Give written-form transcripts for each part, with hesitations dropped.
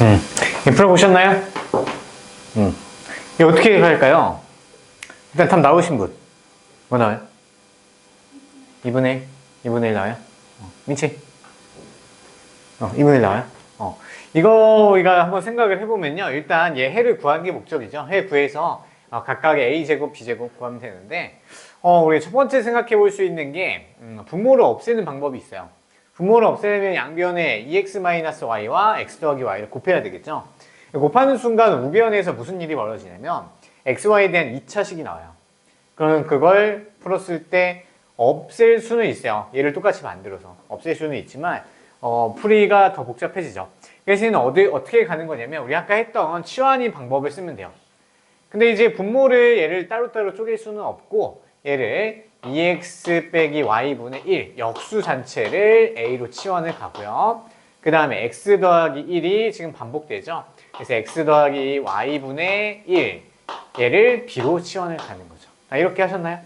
이거 풀어보셨나요? 이거 어떻게 할까요? 일단 답 나오신 분. 뭐 나와요? 2분의 1? 2분의 1 나와요? 민치? 2분의 1 나와요? 이거 우리가 한번 생각을 해보면요. 일단 얘 해를 구하는 게 목적이죠. 해 구해서 각각의 a제곱, b제곱 구하면 되는데 우리 첫 번째 생각해 볼 수 있는 게 분모를 없애는 방법이 있어요. 분모를 없애려면 양변에 EX-Y와 X 더하기 Y를 곱해야 되겠죠. 곱하는 순간 우변에서 무슨 일이 벌어지냐면 XY에 대한 2차식이 나와요. 그러면 그걸 풀었을 때 없앨 수는 있어요. 얘를 똑같이 만들어서 없앨 수는 있지만 풀이가 더 복잡해지죠. 그래서 얘는 어떻게 가는 거냐면 우리 아까 했던 치환인 방법을 쓰면 돼요. 근데 이제 분모를 얘를 따로따로 쪼갤 수는 없고 얘를 2x 빼기 y분의 1 역수 전체를 a로 치환을 가고요. 그 다음에 x 더하기 1이 지금 반복되죠. 그래서 x 더하기 y분의 1 얘를 b로 치환을 가는 거죠. 이렇게 하셨나요?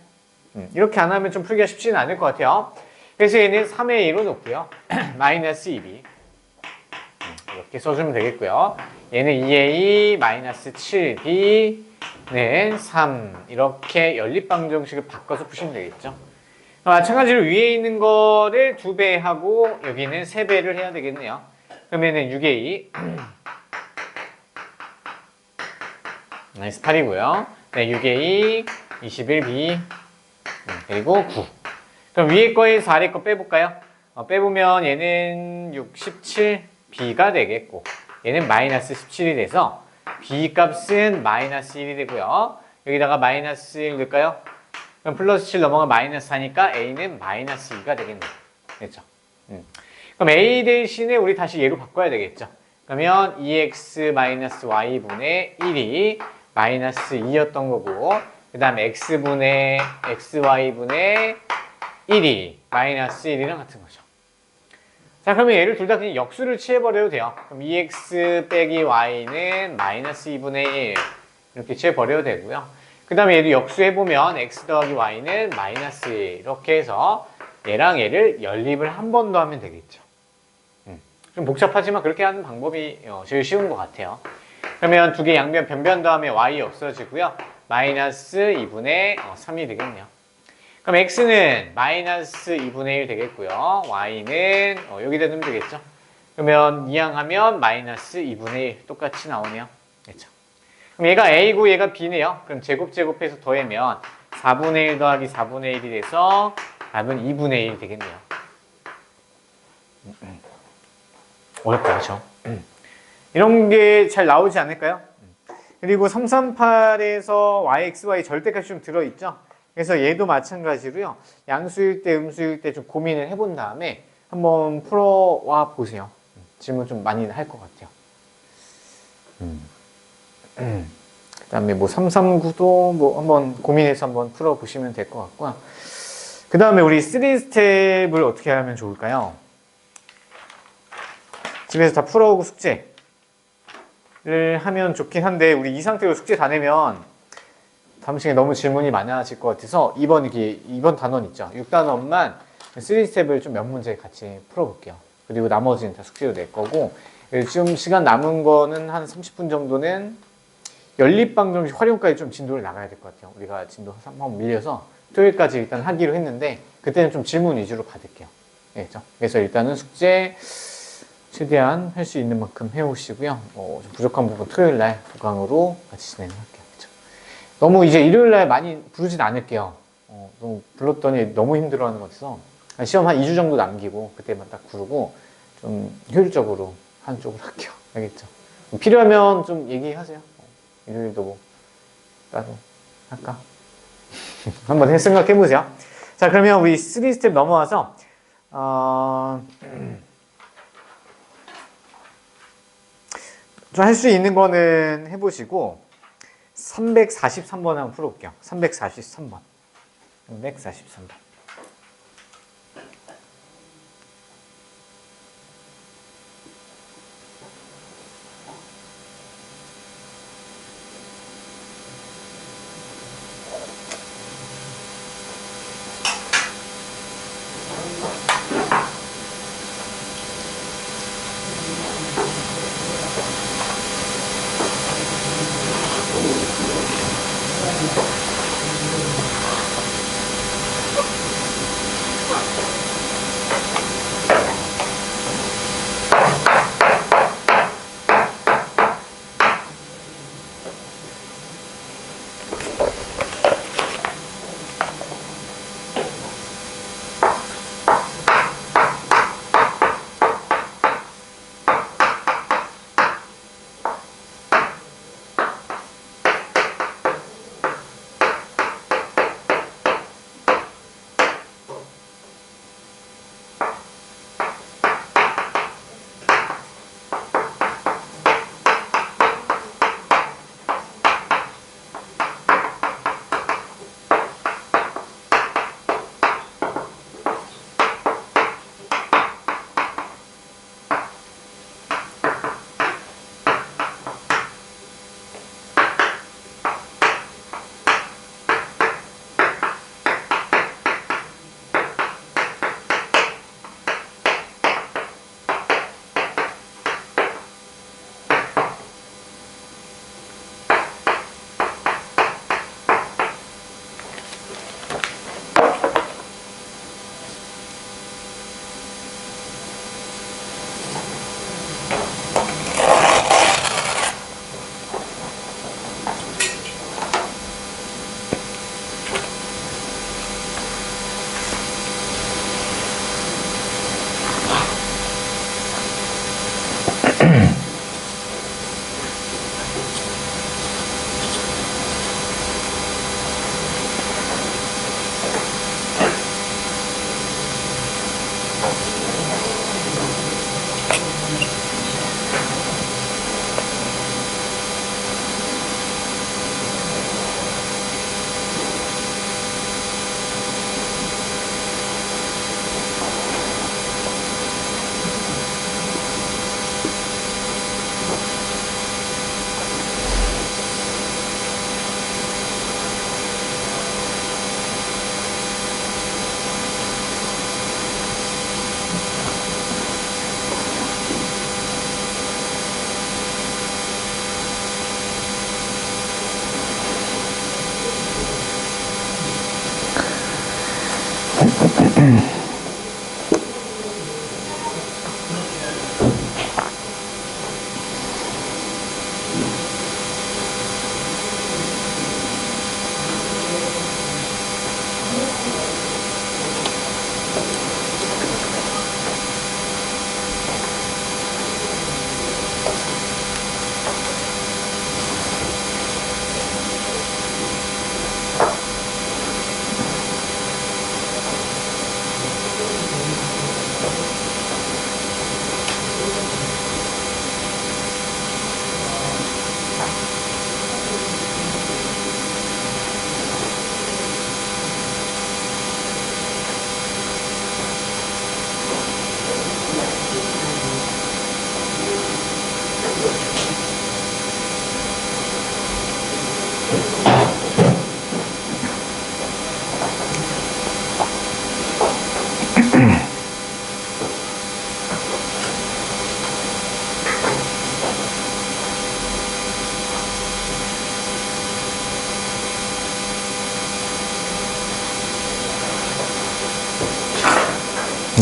이렇게 안 하면 좀 풀기가 쉽지는 않을 것 같아요. 그래서 얘는 3의 2로 놓고요. 마이너스 2b 이렇게 써주면 되겠고요. 얘는 2a 마이너스 7b는 3 이렇게 연립방정식을 바꿔서 푸시면 되겠죠. 마찬가지로 위에 있는 거를 2배 하고 여기는 3배를 해야 되겠네요. 그러면은 6a 8이고요. 네, 6a 21b 그리고 9. 그럼 위에 거에서 아래 거 빼볼까요? 빼보면 얘는 67b가 되겠고 얘는 마이너스 17이 돼서 b 값은 마이너스 1이 되고요. 여기다가 마이너스 1 넣을까요? 그럼 플러스 7 넘어가 마이너스 4니까 a는 마이너스 2가 되겠네요. 됐죠? 그럼 a 대신에 우리 다시 얘로 바꿔야 되겠죠? 그러면 2x-y분의 1이 마이너스 2였던 거고 그 다음에 x분의 xy분의 1이 마이너스 1이랑 같은 거죠. 자, 그러면 얘를 둘 다 그냥 역수를 취해버려도 돼요. 그럼 2x 빼기 y는 마이너스 2분의 1 이렇게 취해버려도 되고요. 그 다음에 얘도 역수해보면 x 더하기 y는 마이너스 1 이렇게 해서 얘랑 얘를 연립을 한 번 더 하면 되겠죠. 좀 복잡하지만 그렇게 하는 방법이 제일 쉬운 것 같아요. 그러면 두 개 양변 변변 다음에 y 없어지고요. 마이너스 2분의 3이 되겠네요. 그럼 x는 마이너스 2분의 1 되겠고요. y는 여기다 넣으면 되겠죠. 그러면 이항하면 마이너스 2분의 1 똑같이 나오네요. 그렇죠. 그럼 얘가 a고 얘가 b네요. 그럼 제곱해서 더하면 4분의 1 더하기 4분의 1이 돼서 답은 2분의 1 되겠네요. 어렵다, 그렇죠? 이런 게 잘 나오지 않을까요? 그리고 338에서 yxy 절대값이 좀 들어있죠? 그래서 얘도 마찬가지로요. 양수일 때, 음수일 때 좀 고민을 해본 다음에 한번 풀어와 보세요. 질문 좀 많이 할 것 같아요. 그 다음에 뭐 339도 뭐 한번 고민해서 한번 풀어보시면 될 것 같고요. 그 다음에 우리 3스텝을 어떻게 하면 좋을까요? 집에서 다 풀어오고 숙제를 하면 좋긴 한데 우리 이 상태로 숙제 다 내면 다음 시간에 너무 질문이 많아질 것 같아서 2번 단원 있죠. 6단원만 3스텝을 좀 몇 문제 같이 풀어볼게요. 그리고 나머지는 다 숙제로 낼 거고 좀 시간 남은 거는 한 30분 정도는 연립방정식 활용까지 좀 진도를 나가야 될 것 같아요. 우리가 진도 한번 밀려서 토요일까지 일단 하기로 했는데 그때는 좀 질문 위주로 받을게요. 알겠죠? 그래서 일단은 숙제 최대한 할 수 있는 만큼 해오시고요. 좀 부족한 부분 토요일날 도강으로 같이 진행할게요. 그렇죠? 너무 이제 일요일날 많이 부르진 않을게요. 너무 불렀더니 너무 힘들어하는 것 같아서 시험 한 2주 정도 남기고 그때만 딱 부르고 좀 효율적으로 한쪽으로 할게요. 알겠죠? 필요하면 좀 얘기하세요. 일요일도 뭐 따로 할까? 한번 생각해보세요. 자, 그러면 우리 3스텝 넘어와서 좀 할 수 있는 거는 해보시고 343번 한번 풀어볼게요. 343번 343번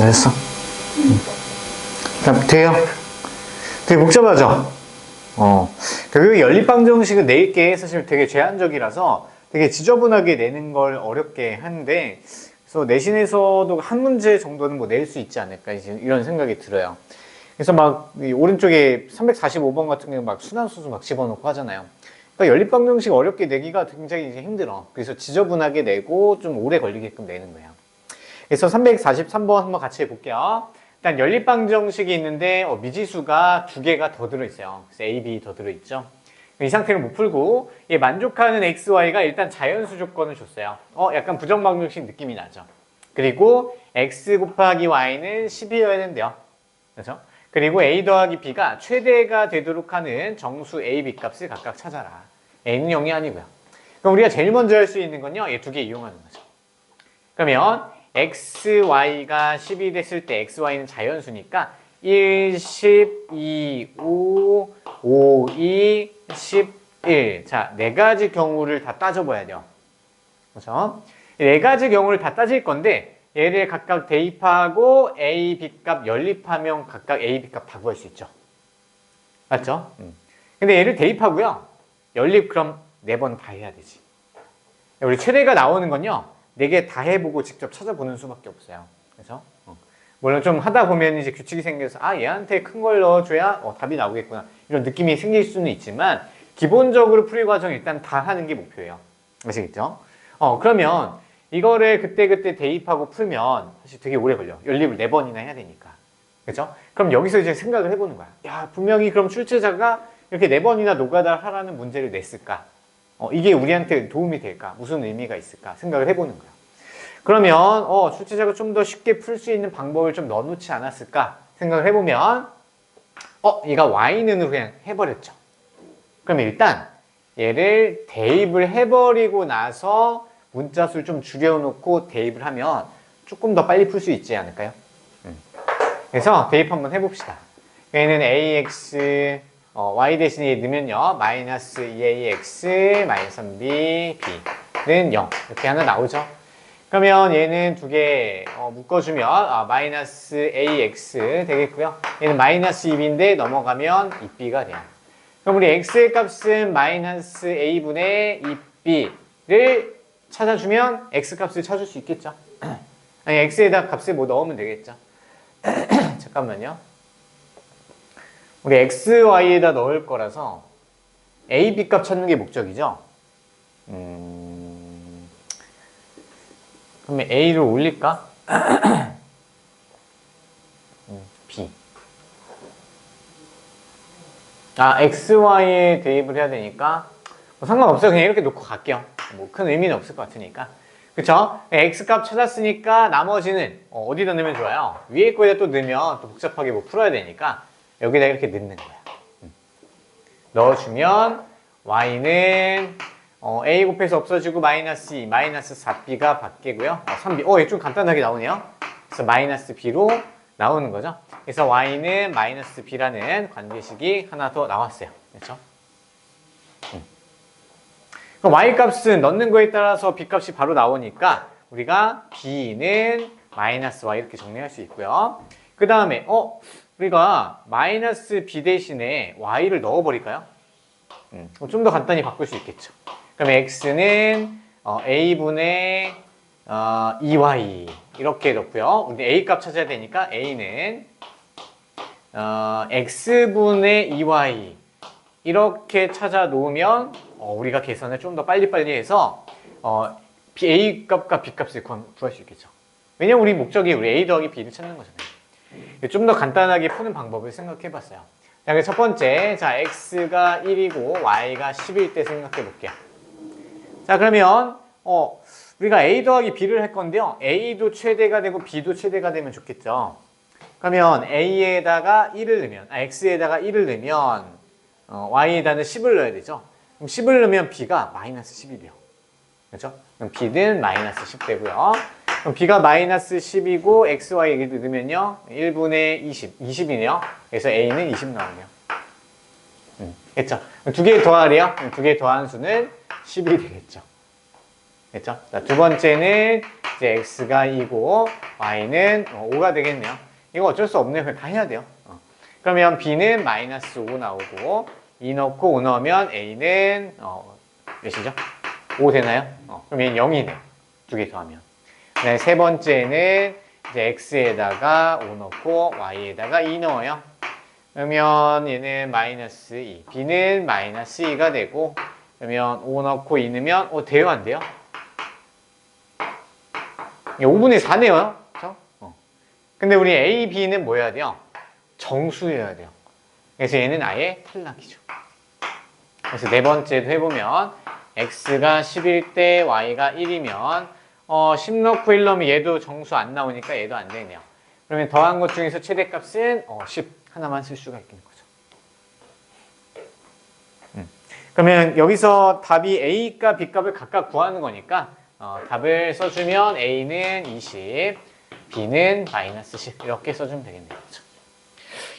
됐어. 자, 돼요. 되게 복잡하죠? 결국 연립방정식을 낼 게 사실 되게 제한적이라서 되게 지저분하게 내는 걸 어렵게 하는데, 그래서 내신에서도 한 문제 정도는 뭐 낼 수 있지 않을까, 이런 생각이 들어요. 그래서 막, 이 오른쪽에 345번 같은 경우 막 순환수수 막 집어넣고 하잖아요. 그러니까 연립방정식 어렵게 내기가 굉장히 이제 힘들어. 그래서 지저분하게 내고 좀 오래 걸리게끔 내는 거예요. 그래서 343번 한번 같이 해볼게요. 일단 연립방정식이 있는데 미지수가 두 개가 더 들어있어요. 그래서 A, B 더 들어있죠. 이 상태를 못 풀고 얘 만족하는 X, Y가 일단 자연수 조건을 줬어요. 약간 부정방정식 느낌이 나죠. 그리고 X 곱하기 Y는 10이어야 된대요. 그렇죠? 그리고 A 더하기 B가 최대가 되도록 하는 정수 A, B 값을 각각 찾아라. A는 0이 아니고요. 그럼 우리가 제일 먼저 할 수 있는 건요, 얘 두 개 이용하는 거죠. 그러면 x, y가 10이 됐을 때 x, y는 자연수니까 1, 10, 2, 5, 5, 2, 11. 자, 네 가지 경우를 다 따져봐야 돼요. 그렇죠? 네 가지 경우를 다 따질 건데 얘를 각각 대입하고 a, b 값 연립하면 각각 a, b 값 다 구할 수 있죠. 맞죠? 근데 얘를 대입하고요. 연립 그럼 4번 다 해야 되지. 우리 최대가 나오는 건요. 4개 다 해보고 직접 찾아보는 수밖에 없어요. 그래서 물론 좀 하다 보면 이제 규칙이 생겨서 얘한테 큰 걸 넣어줘야 답이 나오겠구나 이런 느낌이 생길 수는 있지만 기본적으로 풀이 과정 일단 다 하는 게 목표예요. 아시겠죠? 그러면 이거를 그때그때 대입하고 풀면 사실 되게 오래 걸려. 연립을 4번이나 해야 되니까. 그렇죠? 그럼 여기서 이제 생각을 해보는 거야. 야, 분명히 그럼 출제자가 이렇게 4번이나 노가다 하라는 문제를 냈을까? 이게 우리한테 도움이 될까? 무슨 의미가 있을까? 생각을 해보는 거야. 그러면 출제자가 좀 더 쉽게 풀 수 있는 방법을 좀 넣어놓지 않았을까? 생각을 해보면 얘가 y는으로 그냥 해버렸죠. 그럼 일단 얘를 대입을 해버리고 나서 문자수를 좀 줄여놓고 대입을 하면 조금 더 빨리 풀 수 있지 않을까요? 그래서 대입 한번 해봅시다. 얘는 ax y 대신에 넣으면요 마이너스 2ax 마이너스 3b b는 0 이렇게 하나 나오죠. 그러면 얘는 두 개 묶어주면 마이너스 ax 되겠고요. 얘는 마이너스 2b인데 넘어가면 2b가 돼요. 그럼 우리 x의 값은 마이너스 a분의 2b를 찾아주면 x 값을 찾을 수 있겠죠. 아니 x에다 값을 뭐 넣으면 되겠죠. 잠깐만요. 우리 x, y에다 넣을 거라서 a, b 값 찾는 게 목적이죠. 그러면 a를 올릴까? b. x, y에 대입을 해야 되니까 뭐 상관없어요. 그냥 이렇게 놓고 갈게요. 뭐 큰 의미는 없을 것 같으니까. 그쵸? x 값 찾았으니까 나머지는 어디다 넣으면 좋아요? 위에 거에다 또 넣으면 또 복잡하게 뭐 풀어야 되니까 여기다 이렇게 넣는 거야. 넣어주면 y는 a 곱해서 없어지고 마이너스 2, 마이너스 4b가 바뀌고요. 3b. 얘 좀 간단하게 나오네요. 그래서 마이너스 b로 나오는 거죠. 그래서 y는 마이너스 b라는 관계식이 하나 더 나왔어요. 그렇죠? 그럼 y 값은 넣는 거에 따라서 b 값이 바로 나오니까 우리가 b는 마이너스 y 이렇게 정리할 수 있고요. 그 다음에 우리가 마이너스 b 대신에 y를 넣어버릴까요? 좀 더 간단히 바꿀 수 있겠죠. 그럼 x는 a분의 2y 이렇게 넣고요. 우리 a 값 찾아야 되니까 a는 x분의 2y 이렇게 찾아 놓으면 우리가 계산을 좀 더 빨리빨리 해서 a 값과 b 값을 구할 수 있겠죠. 왜냐면 우리 목적이 우리 a 더하기 b를 찾는 거잖아요. 좀 더 간단하게 푸는 방법을 생각해 봤어요. 자, 첫 번째, 자, x가 1이고 y가 10일 때 생각해 볼게요. 자, 그러면 우리가 a 더하기 b를 할 건데요. a도 최대가 되고 b도 최대가 되면 좋겠죠. 그러면 a에다가 1을 넣으면 x에다가 1을 넣으면 y에다는 10을 넣어야 되죠. 그럼 10을 넣으면 b가 마이너스 11이요. 그렇죠? 그럼 b는 마이너스 10 되고요. 그럼 b가 마이너스 10이고 x, y 넣으면요 1분의 20, 20이네요. 그래서 a는 20 나오네요. 됐죠? 두 개 더하래요. 두 개 더한 수는 10이 되겠죠. 됐죠? 자, 두 번째는 이제 x가 2고 y는 5가 되겠네요. 이거 어쩔 수 없네요. 그냥 다 해야 돼요. 그러면 b는 마이너스 5 나오고 2 넣고 5 넣으면 a는 몇이죠? 5 되나요? 그럼 얘는 0이네요. 두 개 더하면. 네, 세 번째는 이제 x에다가 5 넣고 y에다가 2 넣어요. 그러면 얘는 마이너스 2, b는 마이너스 2가 되고, 그러면 5 넣고 2 넣으면 돼요, 안 돼요? 5분의 4네요. 그렇죠? 근데 우리 a, b는 뭐 해야 돼요? 정수여야 돼요. 그래서 얘는 아예 탈락이죠. 그래서 네 번째도 해보면 x가 11대 y가 1이면 10 넣고 1 넣으면 얘도 정수 안 나오니까 얘도 안 되네요. 그러면 더한 것 중에서 최대값은 10 하나만 쓸 수가 있는 거죠. 그러면 여기서 답이 a값, b값을 각각 구하는 거니까 답을 써주면 a는 20, b는 마이너스 10 이렇게 써주면 되겠네요. 그렇죠?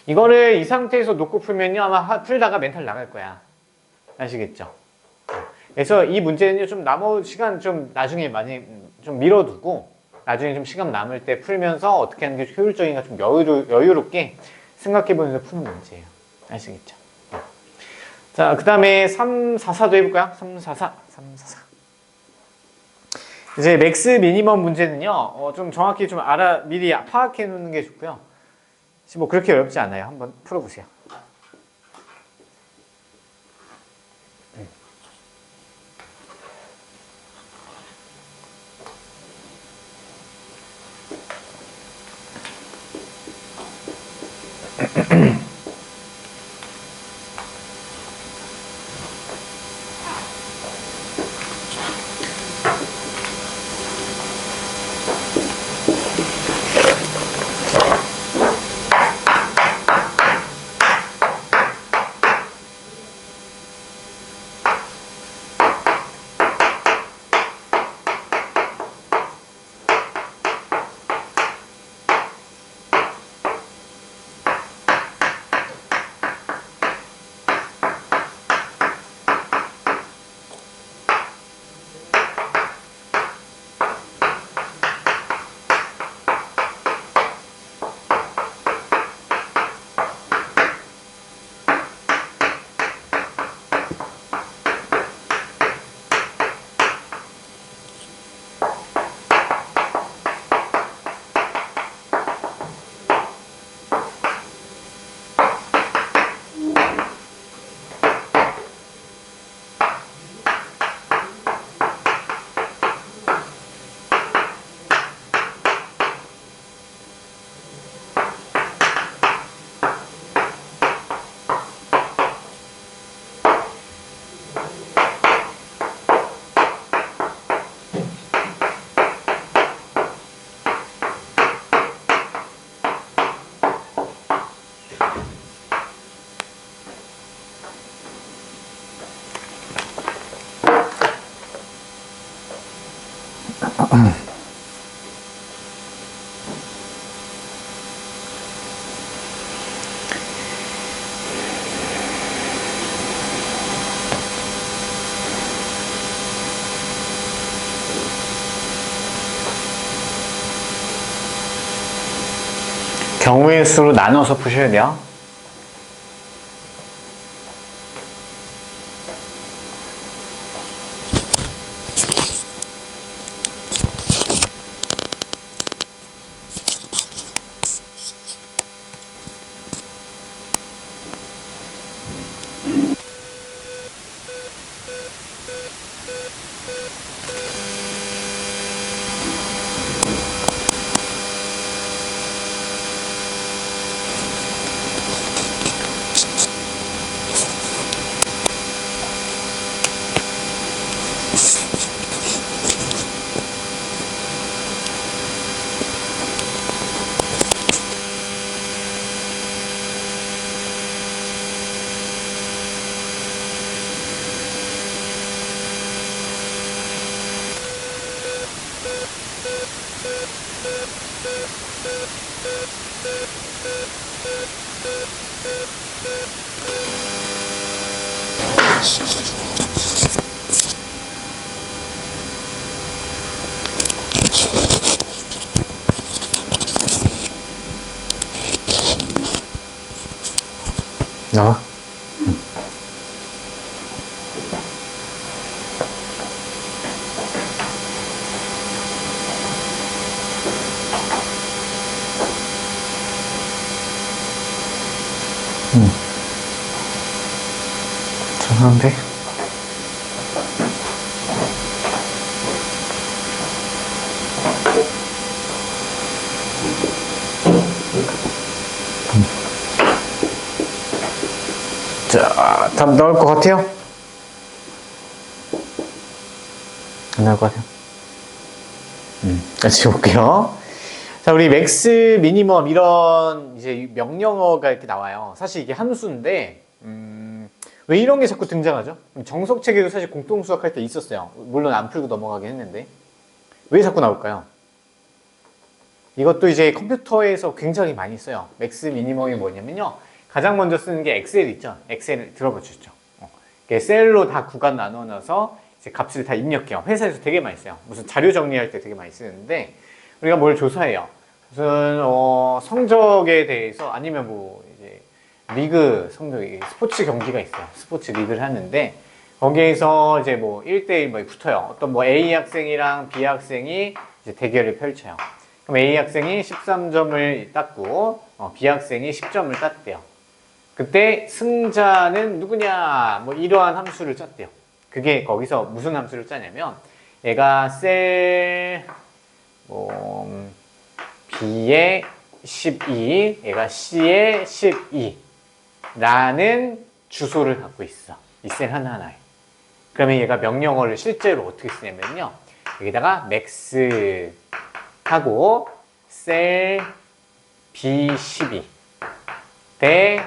이거를 이 상태에서 놓고 풀면요 아마 풀다가 멘탈 나갈 거야. 아시겠죠? 그래서 이 문제는 좀 남은 시간 좀 나중에 많이 좀 미뤄두고 나중에 좀 시간 남을 때 풀면서 어떻게 하는 게 효율적인가 좀 여유롭게 생각해보면서 푸는 문제예요. 아시겠죠? 자, 그 다음에 3, 4, 4도 해볼까요? 3, 4, 4, 3, 4, 4. 이제 맥스 미니멈 문제는요, 좀 정확히 좀 미리 파악해 놓는 게 좋고요. 뭐 그렇게 어렵지 않아요. 한번 풀어보세요. 경우의 수로 나눠서 푸셔야 돼요. 나와. 잘하는데? 자, 답 나올 것 같아요? 안 나올 것 같아요? 같이 볼게요. 자, 우리 맥스, 미니멈 이런 이제 명령어가 이렇게 나와요. 사실 이게 함수인데, 왜 이런 게 자꾸 등장하죠? 정석 체계도 사실 공통 수학할 때 있었어요. 물론 안 풀고 넘어가긴 했는데. 왜 자꾸 나올까요? 이것도 이제 컴퓨터에서 굉장히 많이 써요. 맥스, 미니멈이 뭐냐면요. 가장 먼저 쓰는 게 엑셀 있죠? 엑셀 들어보셨죠? 셀로 다 구간 나눠놔서 이제 값을 다 입력해요. 회사에서 되게 많이 써요. 무슨 자료 정리할 때 되게 많이 쓰는데, 우리가 뭘 조사해요? 무슨 성적에 대해서 아니면 뭐 이제 리그 성적이 스포츠 경기가 있어요. 스포츠 리그를 하는데 거기에서 이제 뭐 1대1 뭐 붙어요. 어떤 뭐 A 학생이랑 B 학생이 이제 대결을 펼쳐요. 그럼 A 학생이 13점을 땄고 B 학생이 10점을 땄대요. 그때 승자는 누구냐? 뭐 이러한 함수를 짰대요. 그게 거기서 무슨 함수를 짜냐면 얘가 셀 B의 12, 얘가 C의 12 라는 주소를 갖고 있어. 이 셀 하나하나에. 그러면 얘가 명령어를 실제로 어떻게 쓰냐면요. 여기다가 max 하고 셀 B12 대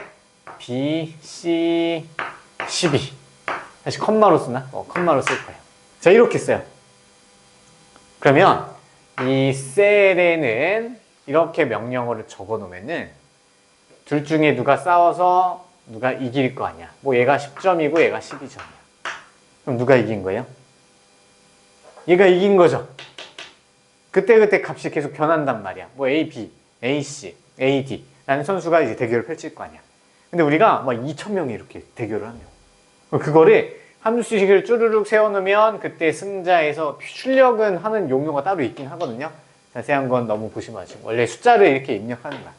BC12 다시 컴마로 쓰나? 컴마로 쓸 거예요. 자, 이렇게 써요. 그러면 이 셀에는 이렇게 명령어를 적어 놓으면은 둘 중에 누가 싸워서 누가 이길 거 아니야. 뭐 얘가 10점이고 얘가 12점이야. 그럼 누가 이긴 거예요? 얘가 이긴 거죠. 그때그때 값이 계속 변한단 말이야. 뭐 A, B, A, C, A, D 라는 선수가 이제 대결을 펼칠 거 아니야. 근데 우리가 막 2,000명이 이렇게 대결을 하면 그거를 함수식을 쭈르륵 세워놓으면 그때 승자에서 출력은 하는 용어가 따로 있긴 하거든요. 자세한 건 너무 보시면 마시고 원래 숫자를 이렇게 입력하는 거야.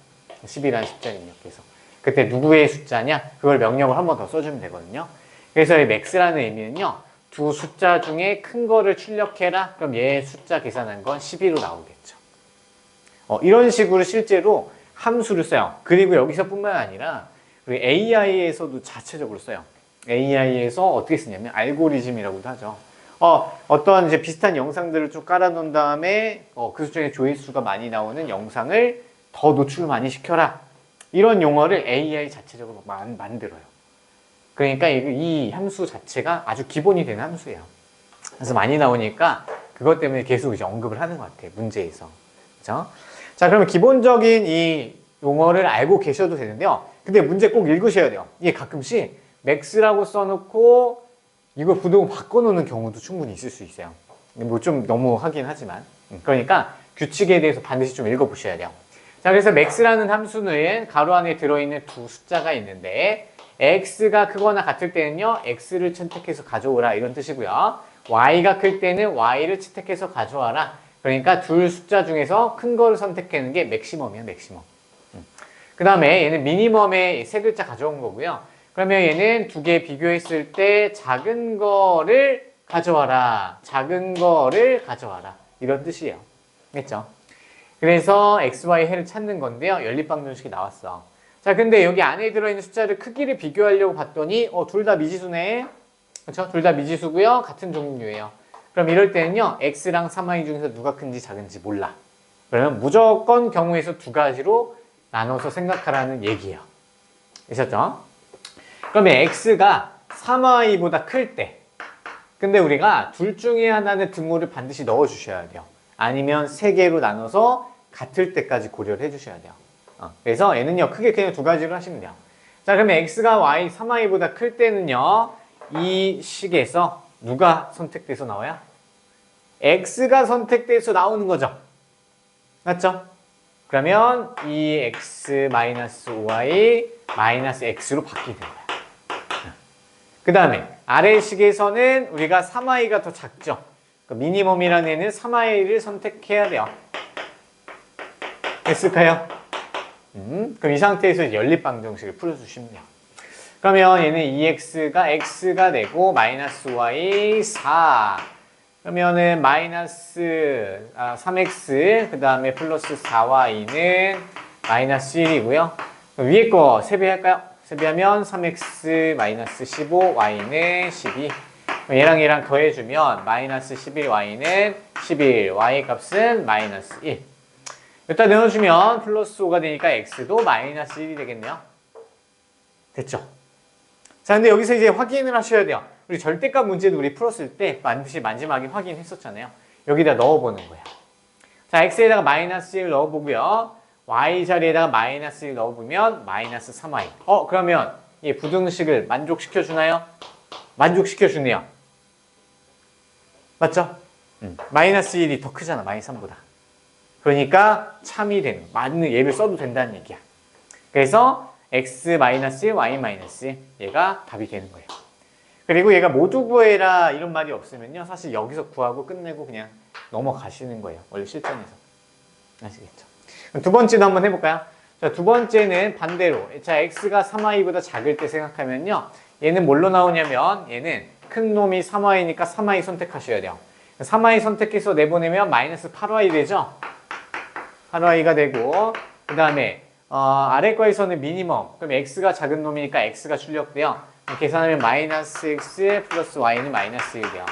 10이라는 숫자를 입력해서 그때 누구의 숫자냐 그걸 명령을 한 번 더 써주면 되거든요. 그래서 이 max라는 의미는요. 두 숫자 중에 큰 거를 출력해라. 그럼 얘 숫자 계산한 건 12로 나오겠죠. 이런 식으로 실제로 함수를 써요. 그리고 여기서뿐만 아니라 우리 AI에서도 자체적으로 써요. AI에서 어떻게 쓰냐면 알고리즘이라고도 하죠. 어떤 이제 비슷한 영상들을 좀 깔아놓은 다음에 그 중에 조회수가 많이 나오는 영상을 더 노출을 많이 시켜라. 이런 용어를 AI 자체적으로 만들어요. 그러니까 이 함수 자체가 아주 기본이 되는 함수예요. 그래서 많이 나오니까 그것 때문에 계속 이제 언급을 하는 것 같아요. 문제에서. 그렇죠? 자, 그러면 기본적인 이 용어를 알고 계셔도 되는데요. 근데 문제 꼭 읽으셔야 돼요. 이게 가끔씩 max라고 써놓고 이걸 부등호 바꿔놓는 경우도 충분히 있을 수 있어요. 뭐 좀 너무 하긴 하지만. 그러니까 규칙에 대해서 반드시 좀 읽어보셔야 돼요. 자, 그래서 max라는 함수는 가로 안에 들어있는 두 숫자가 있는데 x가 크거나 같을 때는요. x를 선택해서 가져오라 이런 뜻이고요. y가 클 때는 y를 채택해서 가져와라. 그러니까 둘 숫자 중에서 큰 거를 선택하는 게 맥시멈이야, 맥시멈. 그 다음에 얘는 미니멈에 세 글자 가져온 거고요. 그러면 얘는 두 개 비교했을 때 작은 거를 가져와라. 작은 거를 가져와라. 이런 뜻이에요. 됐죠? 그래서 x, y, 해를 찾는 건데요. 연립방정식이 나왔어. 자, 근데 여기 안에 들어있는 숫자를 크기를 비교하려고 봤더니 둘 다 미지수네. 그렇죠? 둘 다 미지수고요. 같은 종류예요. 그럼 이럴 때는요. x랑 3y 중에서 누가 큰지 작은지 몰라. 그러면 무조건 경우에서 두 가지로 나눠서 생각하라는 얘기예요. 되셨죠? 그러면 x가 3y보다 클 때 근데 우리가 둘 중에 하나는 등호를 반드시 넣어 주셔야 돼요. 아니면 세 개로 나눠서 같을 때까지 고려를 해 주셔야 돼요. 그래서 얘는요 크게 그냥 두 가지로 하시면 돼요. 자, 그러면 x가 3y보다 클 때는요 이 식에서 누가 선택돼서 나와요? x가 선택돼서 나오는 거죠. 맞죠? 그러면 2x-5y 마이너스 x로 바뀌는 거야. 그 다음에 아래 식에서는 우리가 3y가 더 작죠. 그러니까 미니멈이라는 애는 3y를 선택해야 돼요. 됐을까요? 그럼 이 상태에서 연립방정식을 풀어주시면 돼요. 그러면 얘는 2x가 x가 되고 마이너스 y 4. 그러면은 마이너스 3x 그 다음에 플러스 4y는 마이너스 1이고요. 위에 거 세배할까요? 세배하면 3x 마이너스 15 y는 12. 얘랑 얘랑 더해주면 마이너스 11y는 11 y 값은 마이너스 1. 여기다 넣어주면 플러스 5가 되니까 x도 마이너스 1이 되겠네요. 됐죠? 자, 근데 여기서 이제 확인을 하셔야 돼요. 우리 절대값 문제도 우리 풀었을 때 반드시 마지막에 확인했었잖아요. 여기다 넣어보는 거야. 자, x에다가 마이너스 1 넣어보고요. y 자리에다가 마이너스 1 넣어보면 마이너스 3y. 그러면 이 부등식을 만족시켜주나요? 만족시켜주네요. 맞죠? 마이너스 1이 더 크잖아, 마이너스 3보다. 그러니까 참이 되는, 맞는 얘를 써도 된다는 얘기야. 그래서 x-1, y-1 얘가 답이 되는 거예요. 그리고 얘가 모두 구해라 이런 말이 없으면요, 사실 여기서 구하고 끝내고 그냥 넘어가시는 거예요. 원래 실전에서. 아시겠죠? 그럼 두 번째도 한번 해볼까요? 자, 두 번째는 반대로. 자, x가 3y보다 작을 때 생각하면요, 얘는 뭘로 나오냐면 얘는 큰 놈이 3y니까 3y 선택하셔야 돼요. 3y 선택해서 내보내면 마이너스 8y 되죠? 8y가 되고, 그 다음에 아래 거에서는 미니멈. 그럼 x가 작은 놈이니까 x가 출력돼요. 계산하면 마이너스 x 플러스 y는 마이너스 1 돼요.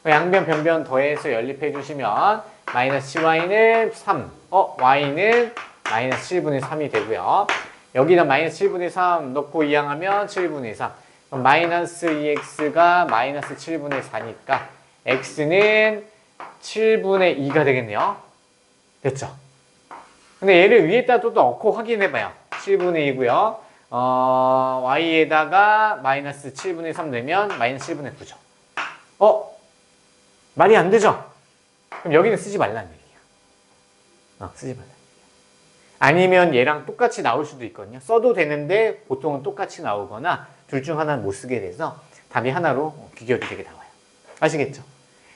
양변 변변 더해서 연립해 주시면 마이너스 10y는 3. y는 마이너스 7분의 3이 되고요. 여기다 마이너스 7분의 3 넣고 이항하면 7분의 3. 그럼 마이너스 2x가 마이너스 7분의 4니까 x는 7분의 2가 되겠네요. 됐죠? 근데 얘를 위에다 또 넣고 확인해봐요. 7분의 2고요. y에다가 마이너스 7분의 3 내면 마이너스 7분의 9죠. 말이 안 되죠? 그럼 여기는 쓰지 말라는 얘기야. 쓰지 말라는 얘기야. 아니면 얘랑 똑같이 나올 수도 있거든요. 써도 되는데 보통은 똑같이 나오거나 둘 중 하나는 못 쓰게 돼서 답이 하나로 비교도 되게 나와요. 아시겠죠?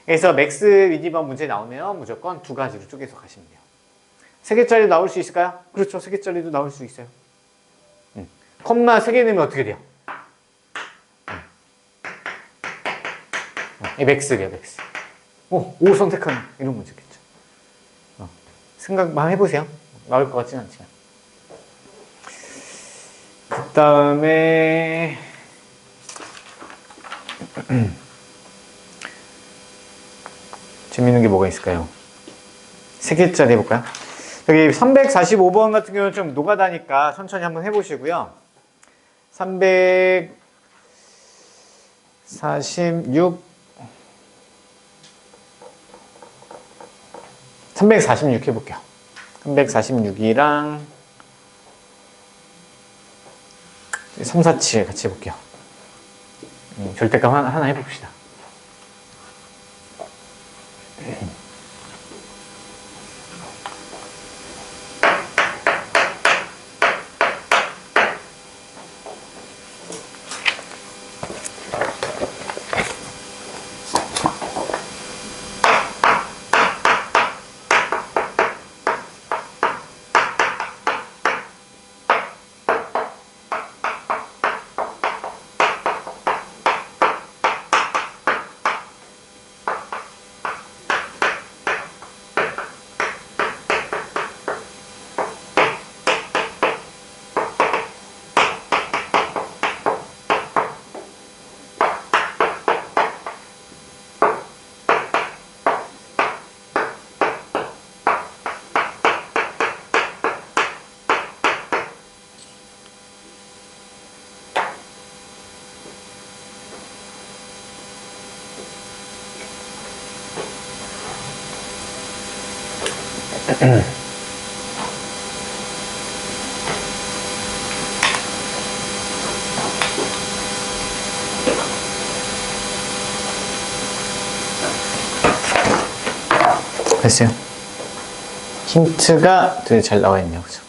그래서 맥스 미니멈 문제 나오면 무조건 두 가지로 쪼개서 가시면 돼요. 3개짜리 나올 수 있을까요? 그렇죠. 3개짜리도 나올 수 있어요. 컴마 3개 넣으면 어떻게 돼요? 맥스래요, 맥스. 5 선택하는 이런 문제겠죠. 생각만 해보세요. 나올 것 같지는 않지만. 그 다음에 재밌는 게 뭐가 있을까요? 3개짜리 해볼까요? 여기 345번 같은 경우는 좀 노가다니까 천천히 한번 해보시고요. 346 해볼게요. 346이랑 347 같이 해볼게요. 절대값 하나 해봅시다. 됐어요. 힌트가 되게 잘 나와 있네요. 그죠?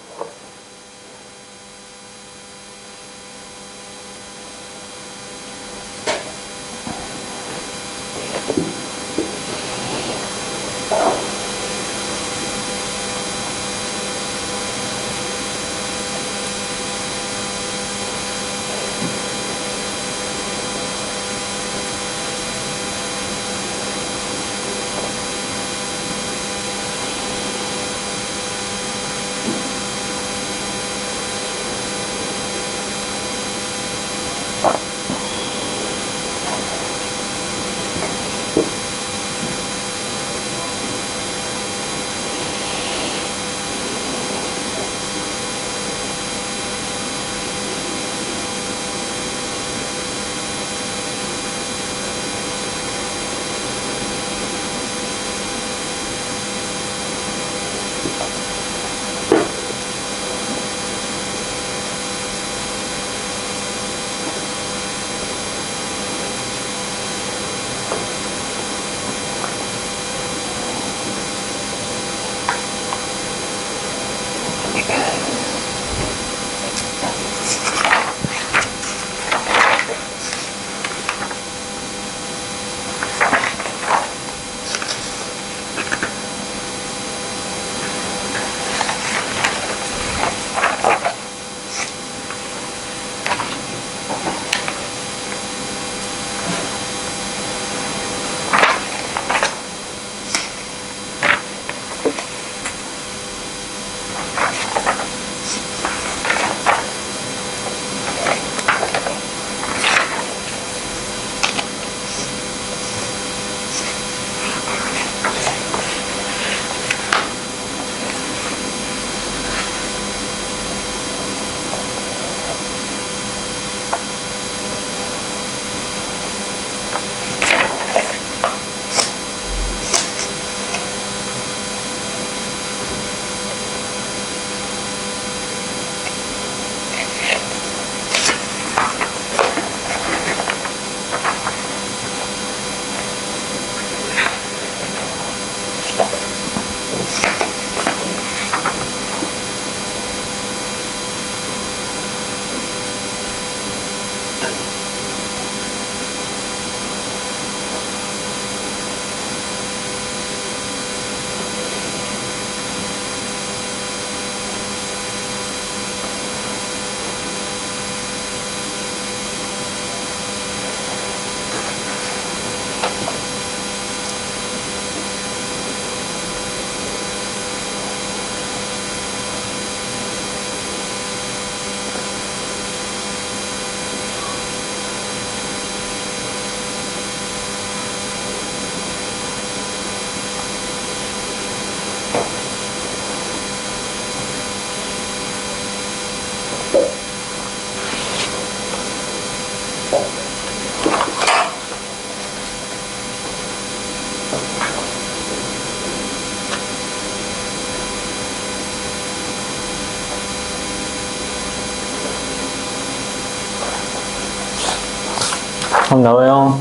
나와요.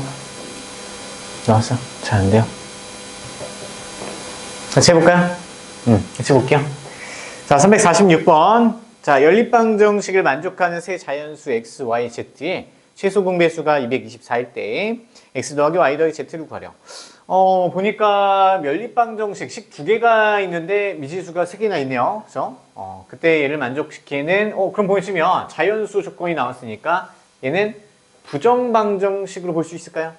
나왔어? 잘 안 돼요? 같이 해볼까요? 같이 해볼게요. 자, 346번. 자, 연립방정식을 만족하는 세 자연수 x, y, z의 최소 공배수가 224일 때 x 더하기 y 더하기 z를 구하려. 보니까 연립방정식 식 두 개가 있는데 미지수가 세 개나 있네요. 그죠? 그때 얘를 만족시키는, 그럼 보시면 자연수 조건이 나왔으니까 얘는 부정방정식으로 볼 수 있을까요?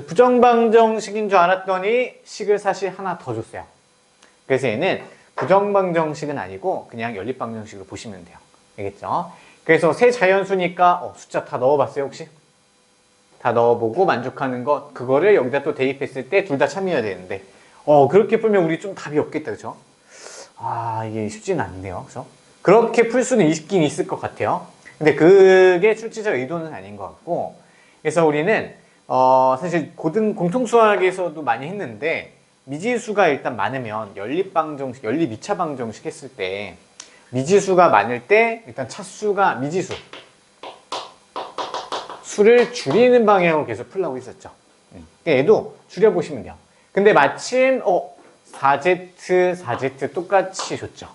부정방정식인 줄 알았더니 식을 사실 하나 더 줬어요. 그래서 얘는 부정방정식은 아니고 그냥 연립방정식으로 보시면 돼요. 알겠죠? 그래서 세 자연수니까 숫자 다 넣어봤어요 혹시? 다 넣어보고 만족하는 것 그거를 여기다 또 대입했을 때 둘 다 참여해야 되는데 그렇게 풀면 우리 좀 답이 없겠다. 그죠? 이게 쉽지는 않네요. 그죠? 그렇게 풀 수는 있긴 있을 것 같아요. 근데 그게 출제자 의도는 아닌 것 같고, 그래서 우리는 사실 공통수학에서도 많이 했는데 미지수가 일단 많으면 연립방정식, 연립 2차 방정식 했을 때 미지수가 많을 때 일단 차수가 미지수 수를 줄이는 방향으로 계속 풀라고 했었죠. 얘도 줄여보시면 돼요. 근데 마침 4z, 4z 똑같이 줬죠.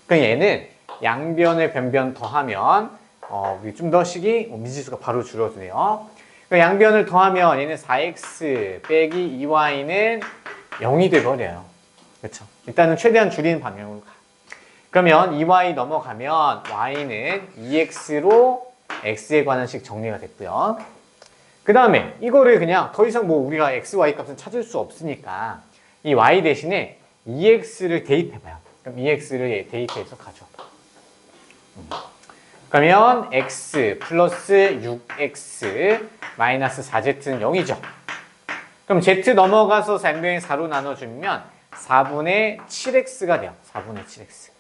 그럼 얘는 양변을 변변 더하면 우리 좀 더 식이 미지수가 바로 줄어드네요. 그러니까 양변을 더하면 얘는 4x 빼기 2y는 0이 돼버려요. 그렇죠? 일단은 최대한 줄이는 방향으로 가. 그러면 2y 넘어가면 y는 2x로 x에 관한 식 정리가 됐고요. 그 다음에 이거를 그냥 더 이상 뭐 우리가 x, y 값은 찾을 수 없으니까 이 y 대신에 2x를 대입해봐요. 그럼 2x를 대입해서 가져와. 그러면 x 플러스 6x 마이너스 4z는 0이죠. 그럼 z 넘어가서 양변이 4로 나눠주면 4분의 7x가 돼요. 4분의 7x.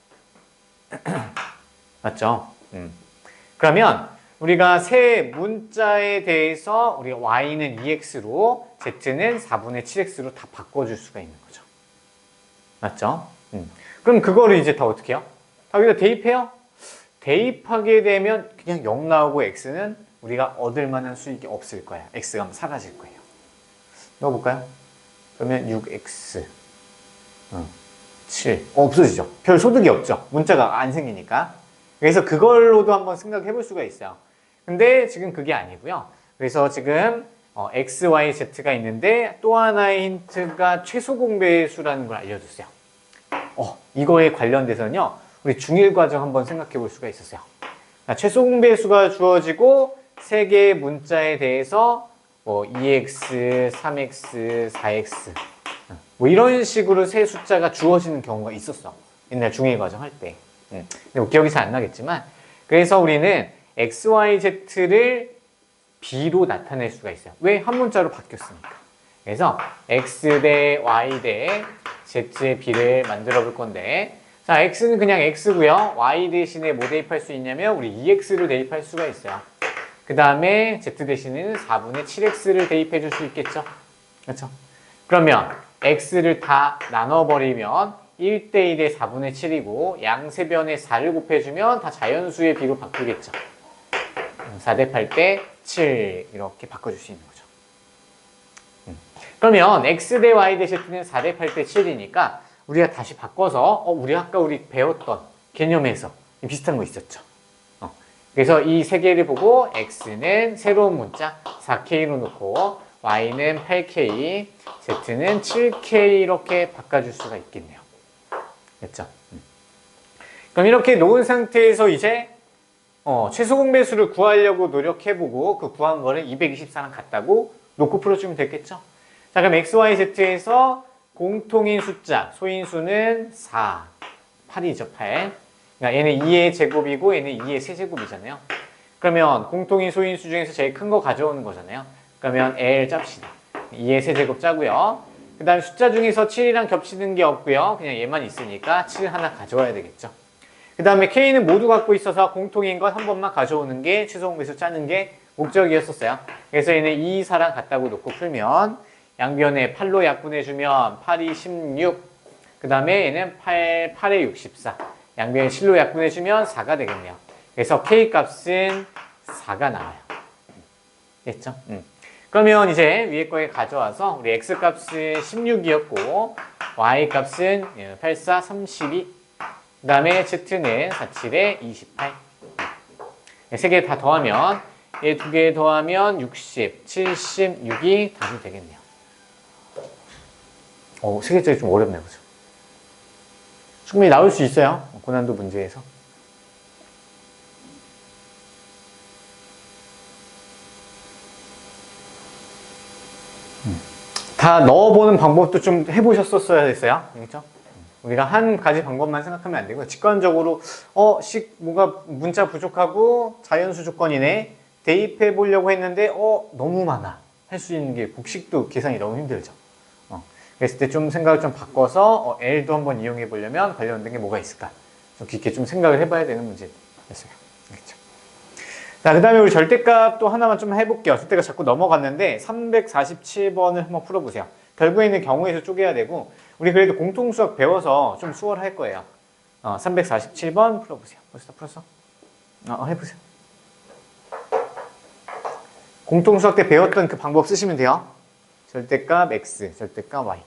맞죠? 그러면 우리가 세 문자에 대해서 우리가 y는 2x로 z는 4분의 7x로 다 바꿔줄 수가 있는 거죠. 맞죠? 그럼 그거를 이제 다 어떻게 해요? 다 여기다 대입해요? 대입하게 되면 그냥 0 나오고 x는 우리가 얻을 만한 수익이 없을 거야. x가 사라질 거예요. 넣어볼까요? 그러면 6x 7 없어지죠. 별 소득이 없죠. 문자가 안 생기니까. 그래서 그걸로도 한번 생각해 볼 수가 있어요. 근데 지금 그게 아니고요. 그래서 지금 x, y, z가 있는데 또 하나의 힌트가 최소 공배의 수라는 걸 알려줬어요. 이거에 관련돼서는요. 우리 중1 과정 한번 생각해 볼 수가 있었어요. 최소 공배의 수가 주어지고 세 개의 문자에 대해서 2x, 3x, 4x 뭐 이런 식으로 세 숫자가 주어지는 경우가 있었어. 옛날 중1 과정 할 때. 근데 뭐 기억이 잘 안 나겠지만 그래서 우리는 x, y, z를 b로 나타낼 수가 있어요. 왜? 한 문자로 바뀌었으니까. 그래서 x 대 y 대 z의 b를 만들어 볼 건데 자, x는 그냥 x고요. y 대신에 뭐 대입할 수 있냐면 우리 2x를 대입할 수가 있어요. 그 다음에 z 대신에는 4분의 7x를 대입해 줄 수 있겠죠. 그렇죠? 그러면 x를 다 나눠버리면 1대1에 4분의 7이고 양세변에 4를 곱해주면 다 자연수의 비로 바뀌겠죠. 4 대입할 때 7 이렇게 바꿔줄 수 있는 거죠. 그러면 x 대 y 대 z는 4 대입할 때 7이니까 우리가 다시 바꿔서 우리 아까 배웠던 개념에서 비슷한 거 있었죠. 그래서 이 세 개를 보고 x는 새로운 문자 4k로 놓고 y는 8k, z는 7k 이렇게 바꿔줄 수가 있겠네요. 됐죠? 그럼 이렇게 놓은 상태에서 이제 최소 공배수를 구하려고 노력해보고 그 구한 거를 224랑 같다고 놓고 풀어주면 되겠죠? 자, 그럼 x, y, z에서 공통인 숫자, 소인수는 4, 8이죠, 8. 그러니까 얘는 2의 제곱이고 얘는 2의 세제곱이잖아요. 그러면 공통인 소인수 중에서 제일 큰 거 가져오는 거잖아요. 그러면 L 짭시다. 2의 세제곱 짜고요. 그 다음에 숫자 중에서 7이랑 겹치는 게 없고요. 그냥 얘만 있으니까 7 하나 가져와야 되겠죠. 그 다음에 K는 모두 갖고 있어서 공통인 것 한 번만 가져오는 게 최소 공배수 짜는 게 목적이었었어요. 그래서 얘는 2, 4랑 같다고 놓고 풀면 양변에 8로 약분해주면 8이 16. 그 다음에 얘는 8에 64. 양변에 7로 약분해주면 4가 되겠네요. 그래서 K 값은 4가 나와요. 됐죠? 그러면 이제 위에 거에 가져와서 우리 X 값은 16이었고 Y 값은 8, 4, 32. 그 다음에 Z는 4, 7에 28. 세 개 다 더하면 얘 두 개 더하면 60, 76이 답이 되겠네요. 세 개짜리 좀 어렵네요. 그죠? 충분히 나올 수 있어요. 고난도 문제에서. 다 넣어보는 방법도 좀 해보셨었어야 됐어요. 그렇죠? 우리가 한 가지 방법만 생각하면 안 되고요. 직관적으로 뭔가 문자 부족하고 자연수 조건이네. 대입해 보려고 했는데 너무 많아. 할 수 있는 게 복식도 계산이 너무 힘들죠. 그랬을 때 좀 생각을 좀 바꿔서 L도 한번 이용해 보려면 관련된 게 뭐가 있을까? 좀 깊게 좀 생각을 해봐야 되는 문제였어요. 알겠죠? 자, 그 다음에 우리 절대값 또 하나만 좀 해볼게요. 절대값 자꾸 넘어갔는데 347번을 한번 풀어보세요. 결국에는 경우에서 쪼개야 되고 우리 그래도 공통수학 배워서 좀 수월할 거예요. 347번 풀어보세요. 벌써 다 풀었어? 해보세요. 공통수학 때 배웠던 그 방법 쓰시면 돼요. 절대값 x, 절대값 y.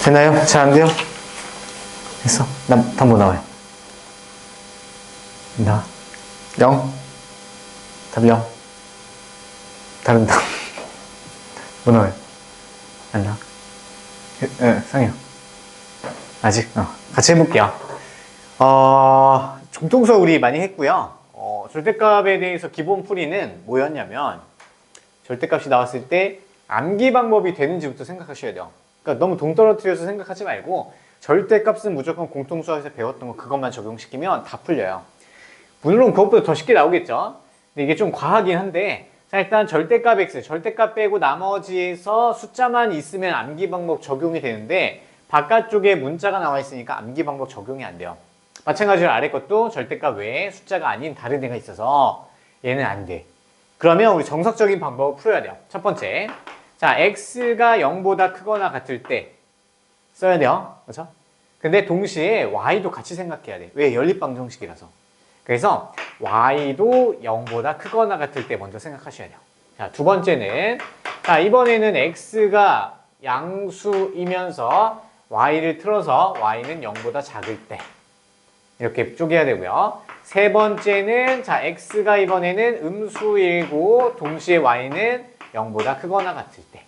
되나요? 잘 안 돼요? 됐어. 답 뭐 나와요? 나 0. 답 0. 다른 답. 뭐 나와요? 안 나와? 상해요. 아직? 같이 해볼게요. 정통수학 우리 많이 했고요. 절대값에 대해서 기본 풀이는 뭐였냐면, 절대값이 나왔을 때 암기 방법이 되는지부터 생각하셔야 돼요. 그러니까 너무 동떨어뜨려서 생각하지 말고, 절대값은 무조건 공통수학에서 배웠던 거 그것만 적용시키면 다 풀려요. 물론 그것보다 더 쉽게 나오겠죠. 근데 이게 좀 과하긴 한데, 자, 일단 절대값 x, 절대값 빼고 나머지에서 숫자만 있으면 암기 방법 적용이 되는데, 바깥쪽에 문자가 나와 있으니까 암기 방법 적용이 안 돼요. 마찬가지로 아래 것도 절대값 외에 숫자가 아닌 다른 애가 있어서 얘는 안 돼. 그러면 우리 정석적인 방법을 풀어야 돼요. 첫 번째, 자, x가 0보다 크거나 같을 때 써야 돼요. 그렇죠? 근데 동시에 y도 같이 생각해야 돼. 왜? 연립방정식이라서. 그래서 y도 0보다 크거나 같을 때 먼저 생각하셔야 돼요. 자, 두 번째는, 자, 이번에는 x가 양수이면서 y를 틀어서 y는 0보다 작을 때 이렇게 쪼개야 되고요. 세 번째는, 자, x가 이번에는 음수이고 동시에 y는 0보다 크거나 같을 때.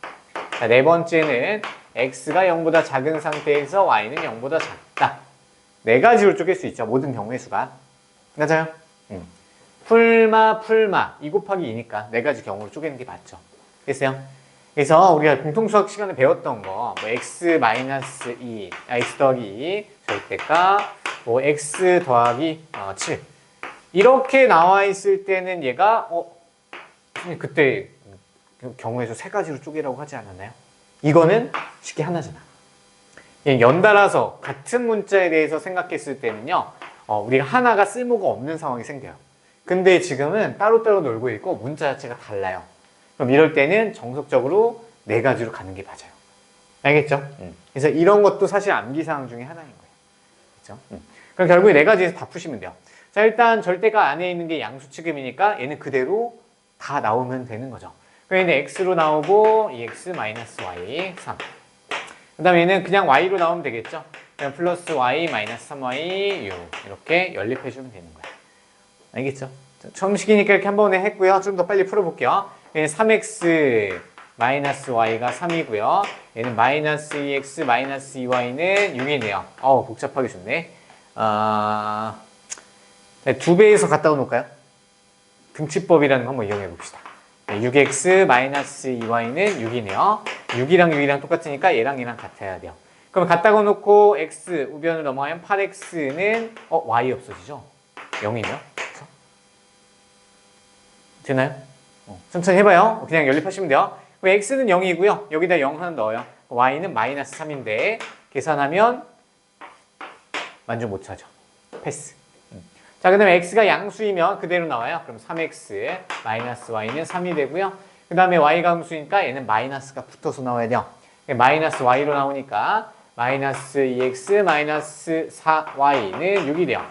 자, 네 번째는 x가 0보다 작은 상태에서 y는 0보다 작다. 네 가지로 쪼갤 수 있죠. 모든 경우의 수가. 맞아요? 풀마, 2 곱하기 2니까 네 가지 경우로 쪼개는 게 맞죠. 됐어요? 그래서 우리가 공통수학 시간에 배웠던 거, 뭐 x-2, x 더하기 2, 절대값, 뭐 x 더하기 7 이렇게 나와 있을 때는 얘가 그때 경우에서 세 가지로 쪼개라고 하지 않았나요? 이거는 쉽게 하나잖아. 연달아서 같은 문자에 대해서 생각했을 때는요, 우리가 하나가 쓸모가 없는 상황이 생겨요. 근데 지금은 따로따로 놀고 있고 문자 자체가 달라요. 그럼 이럴 때는 정석적으로 네 가지로 가는 게 맞아요. 알겠죠? 그래서 이런 것도 사실 암기사항 중에 하나인 거예요. 그렇죠? 그럼 결국에 네 가지에서 다 푸시면 돼요. 자, 일단 절대값 안에 있는 게 양수 취급이니까 얘는 그대로 다 나오면 되는 거죠. 그럼 얘는 x로 나오고 2x-y 3. 그 다음에 얘는 그냥 y로 나오면 되겠죠? 그냥 플러스 y 마이너스 3y 6 이렇게 연립해주면 되는 거예요. 알겠죠? 처음 식이니까 이렇게 한 번에 했고요. 좀 더 빨리 풀어볼게요. 얘는 3x 마이너스 y가 3이고요. 얘는 마이너스 2x 마이너스 2y는 6이네요. 복잡하게 좋네. 두 배에서 갖다 놓을까요? 등치법이라는 거 한번 이용해 봅시다. 6x 마이너스 2y는 6이네요. 6이랑 6이랑 똑같으니까 얘랑 얘랑 같아야 돼요. 그럼 갖다가 놓고 x 우변을 넘어가면 8x는 y 없어지죠? 0이면 그렇죠? 되나요? 천천히 해봐요. 그냥 연립하시면 돼요. x는 0이고요. 여기다 0 하나 넣어요. y는 마이너스 3인데 계산하면 만족 못 하죠. 패스. 자, 그 다음에 x가 양수이면 그대로 나와요. 그럼 3x 마이너스 y는 3이 되고요. 그 다음에 y가 음수니까 얘는 마이너스가 붙어서 나와야 돼요. 마이너스 y로 나오니까 마이너스 2x 마이너스 4y는 6이 돼요.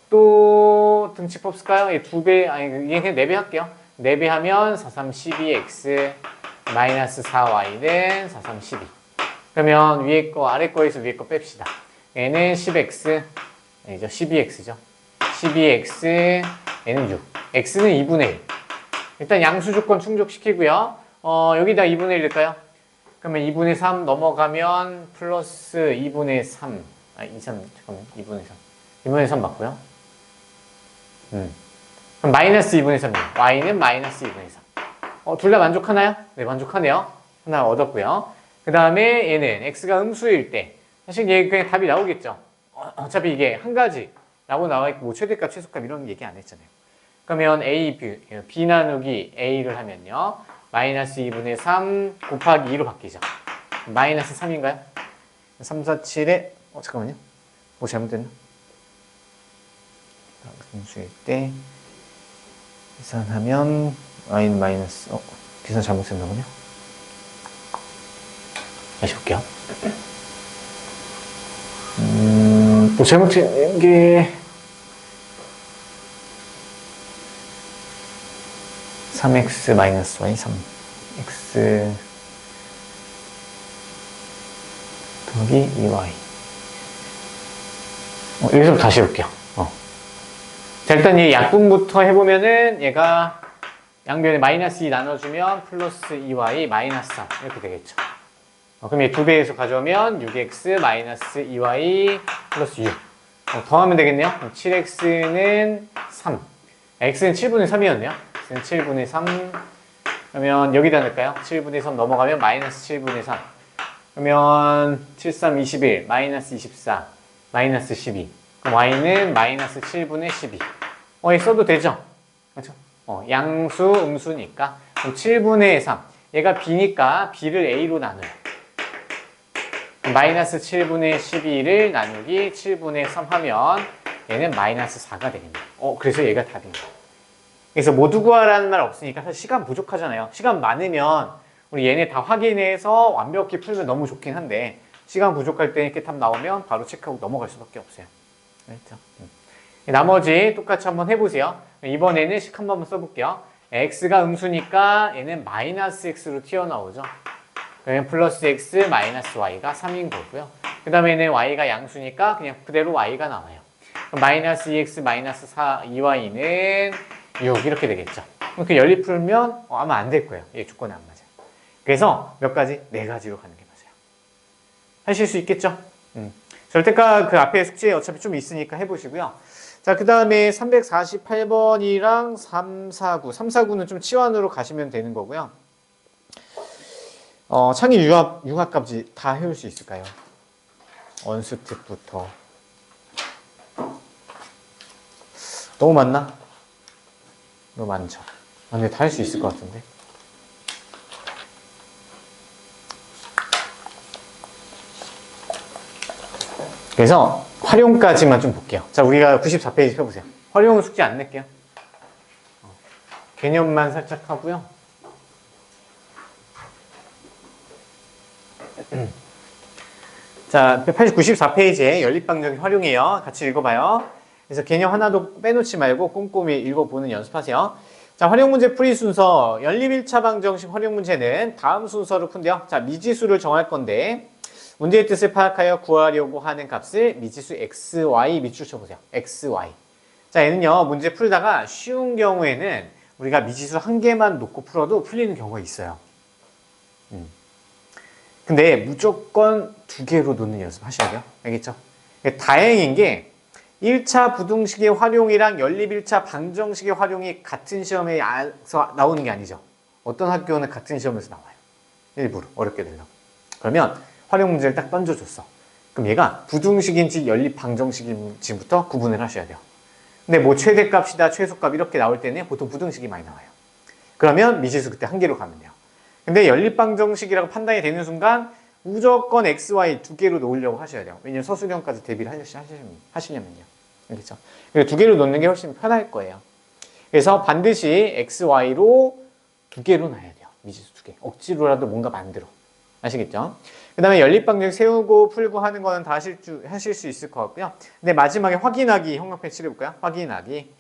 또 등치법 쓸까요? 얘 2배, 이게 그냥 4배 할게요. 4배 하면 4, 3, 12x 마이너스 4y는 4, 3, 12. 그러면 위에 거, 아래 거에서 위에 거 뺍시다. 얘는 10x, 아니죠, 12x죠. 12x, 얘는 6. x는 2분의 1. 일단 양수 조건 충족시키고요. 여기다 2분의 1 넣을까요? 그러면 2분의 3 넘어가면 플러스 2분의 3. 잠깐만, 2분의 3. 2분의 3 맞고요. 그럼 마이너스 2분의 3이에요. y는 마이너스 2분의 3. 둘 다 만족하나요? 네, 만족하네요. 하나 얻었고요. 그 다음에 얘는 x가 음수일 때. 사실 얘 그냥 답이 나오겠죠. 어차피 이게 한 가지라고 나와있고, 뭐 최대값, 최소값 이런 얘기 안 했잖아요. 그러면 a, b 나누기 a를 하면요. 마이너스 2분의 3 곱하기 2로 바뀌죠. 마이너스 3인가요? 3, 4, 7에, 잠깐만요. 뭐 잘못됐나? 음수일 때, 계산하면, y는 마이너스, 계산 잘못했나 보네요. 다시 볼게요. 뭐 잘못된 게, 3x 마이너스 y 3x 여기 2y. 여기서 다시 해볼게요. 자, 일단 이 약분부터 해보면은 얘가 양변에 마이너스 2 나눠주면 플러스 2y 마이너스 3 이렇게 되겠죠. 그럼 얘 2배에서 가져오면 6x 마이너스 2y 플러스 6. 더하면 되겠네요. 7x는 3. x는 7분의 3이었네요. x는 7분의 3. 그러면 여기다 넣을까요? 7분의 3 넘어가면 마이너스 7분의 3. 그러면 7, 3, 21, 마이너스 24, 마이너스 12. 그럼 y는 마이너스 7분의 12. 얘 써도 되죠? 그렇죠? 양수, 음수니까. 그럼 7분의 3. 얘가 b니까 b를 a로 나눠요. 마이너스 7분의 12를 나누기 7분의 3 하면 얘는 마이너스 4가 되겠네요. 그래서 얘가 답입니다. 그래서 모두 구하라는 말 없으니까 사실 시간 부족하잖아요. 시간 많으면 우리 얘네 다 확인해서 완벽히 풀면 너무 좋긴 한데 시간 부족할 때 이렇게 답 나오면 바로 체크하고 넘어갈 수밖에 없어요. 알겠죠? 나머지 똑같이 한번 해보세요. 이번에는 식 한 번만 써볼게요. x가 음수니까 얘는 마이너스 x로 튀어나오죠. 그러면 플러스 x 마이너스 y가 3인 거고요. 그 다음에는 y가 양수니까 그냥 그대로 y가 나와요. 그럼 마이너스 2x 마이너스 2y는 6 이렇게 되겠죠. 이렇게 연립 풀면 아마 안 될 거예요. 얘 조건이 안 맞아요. 그래서 몇 가지? 4가지로 가는 게 맞아요. 하실 수 있겠죠? 절대값 그 앞에 숙제 어차피 좀 있으니까 해보시고요. 자, 그 다음에 348번이랑 349. 349는 좀 치환으로 가시면 되는 거고요. 창의 융합값이 다 해올 수 있을까요? 언스특부터. 너무 많나? 너무 많죠. 근데 다 할 수 있을 것 같은데. 그래서 활용까지만 좀 볼게요. 자, 우리가 94페이지 펴보세요. 활용은 숙제 안 낼게요. 개념만 살짝 하고요. 자, 94페이지에 연립방정식 활용이에요. 같이 읽어봐요. 그래서 개념 하나도 빼놓지 말고 꼼꼼히 읽어보는 연습하세요. 자, 활용 문제 풀이 순서. 연립 1차 방정식 활용 문제는 다음 순서로 푼대요. 자, 미지수를 정할 건데 문제의 뜻을 파악하여 구하려고 하는 값을 미지수 x, y 밑줄 쳐보세요. x, y. 자, 얘는요, 문제 풀다가 쉬운 경우에는 우리가 미지수 한 개만 놓고 풀어도 풀리는 경우가 있어요. 근데 무조건 2개로 놓는 연습 하셔야 돼요. 알겠죠? 다행인 게 1차 부등식의 활용이랑 연립 1차 방정식의 활용이 같은 시험에서 나오는 게 아니죠. 어떤 학교는 같은 시험에서 나와요. 일부러 어렵게 되려고. 그러면 활용 문제를 딱 던져줬어. 그럼 얘가 부등식인지 연립 방정식인지부터 구분을 하셔야 돼요. 근데 뭐 최대값이다, 최소값 이렇게 나올 때는 보통 부등식이 많이 나와요. 그러면 미지수 그때 한 개로 가면 돼요. 근데 연립 방정식이라고 판단이 되는 순간 무조건 x, y 2개로 놓으려고 하셔야 돼요. 왜냐면 서술형까지 대비를 하시려면요. 알겠죠? 그리고 2개로 놓는 게 훨씬 편할 거예요. 그래서 반드시 x, y로 2개로 놔야 돼요. 미지수 2개. 억지로라도 뭔가 만들어. 아시겠죠? 그 다음에 연립방정식 세우고 풀고 하는 거는 다 하실 수 있을 것 같고요. 근데 마지막에 확인하기 형광펜 칠해볼까요? 확인하기.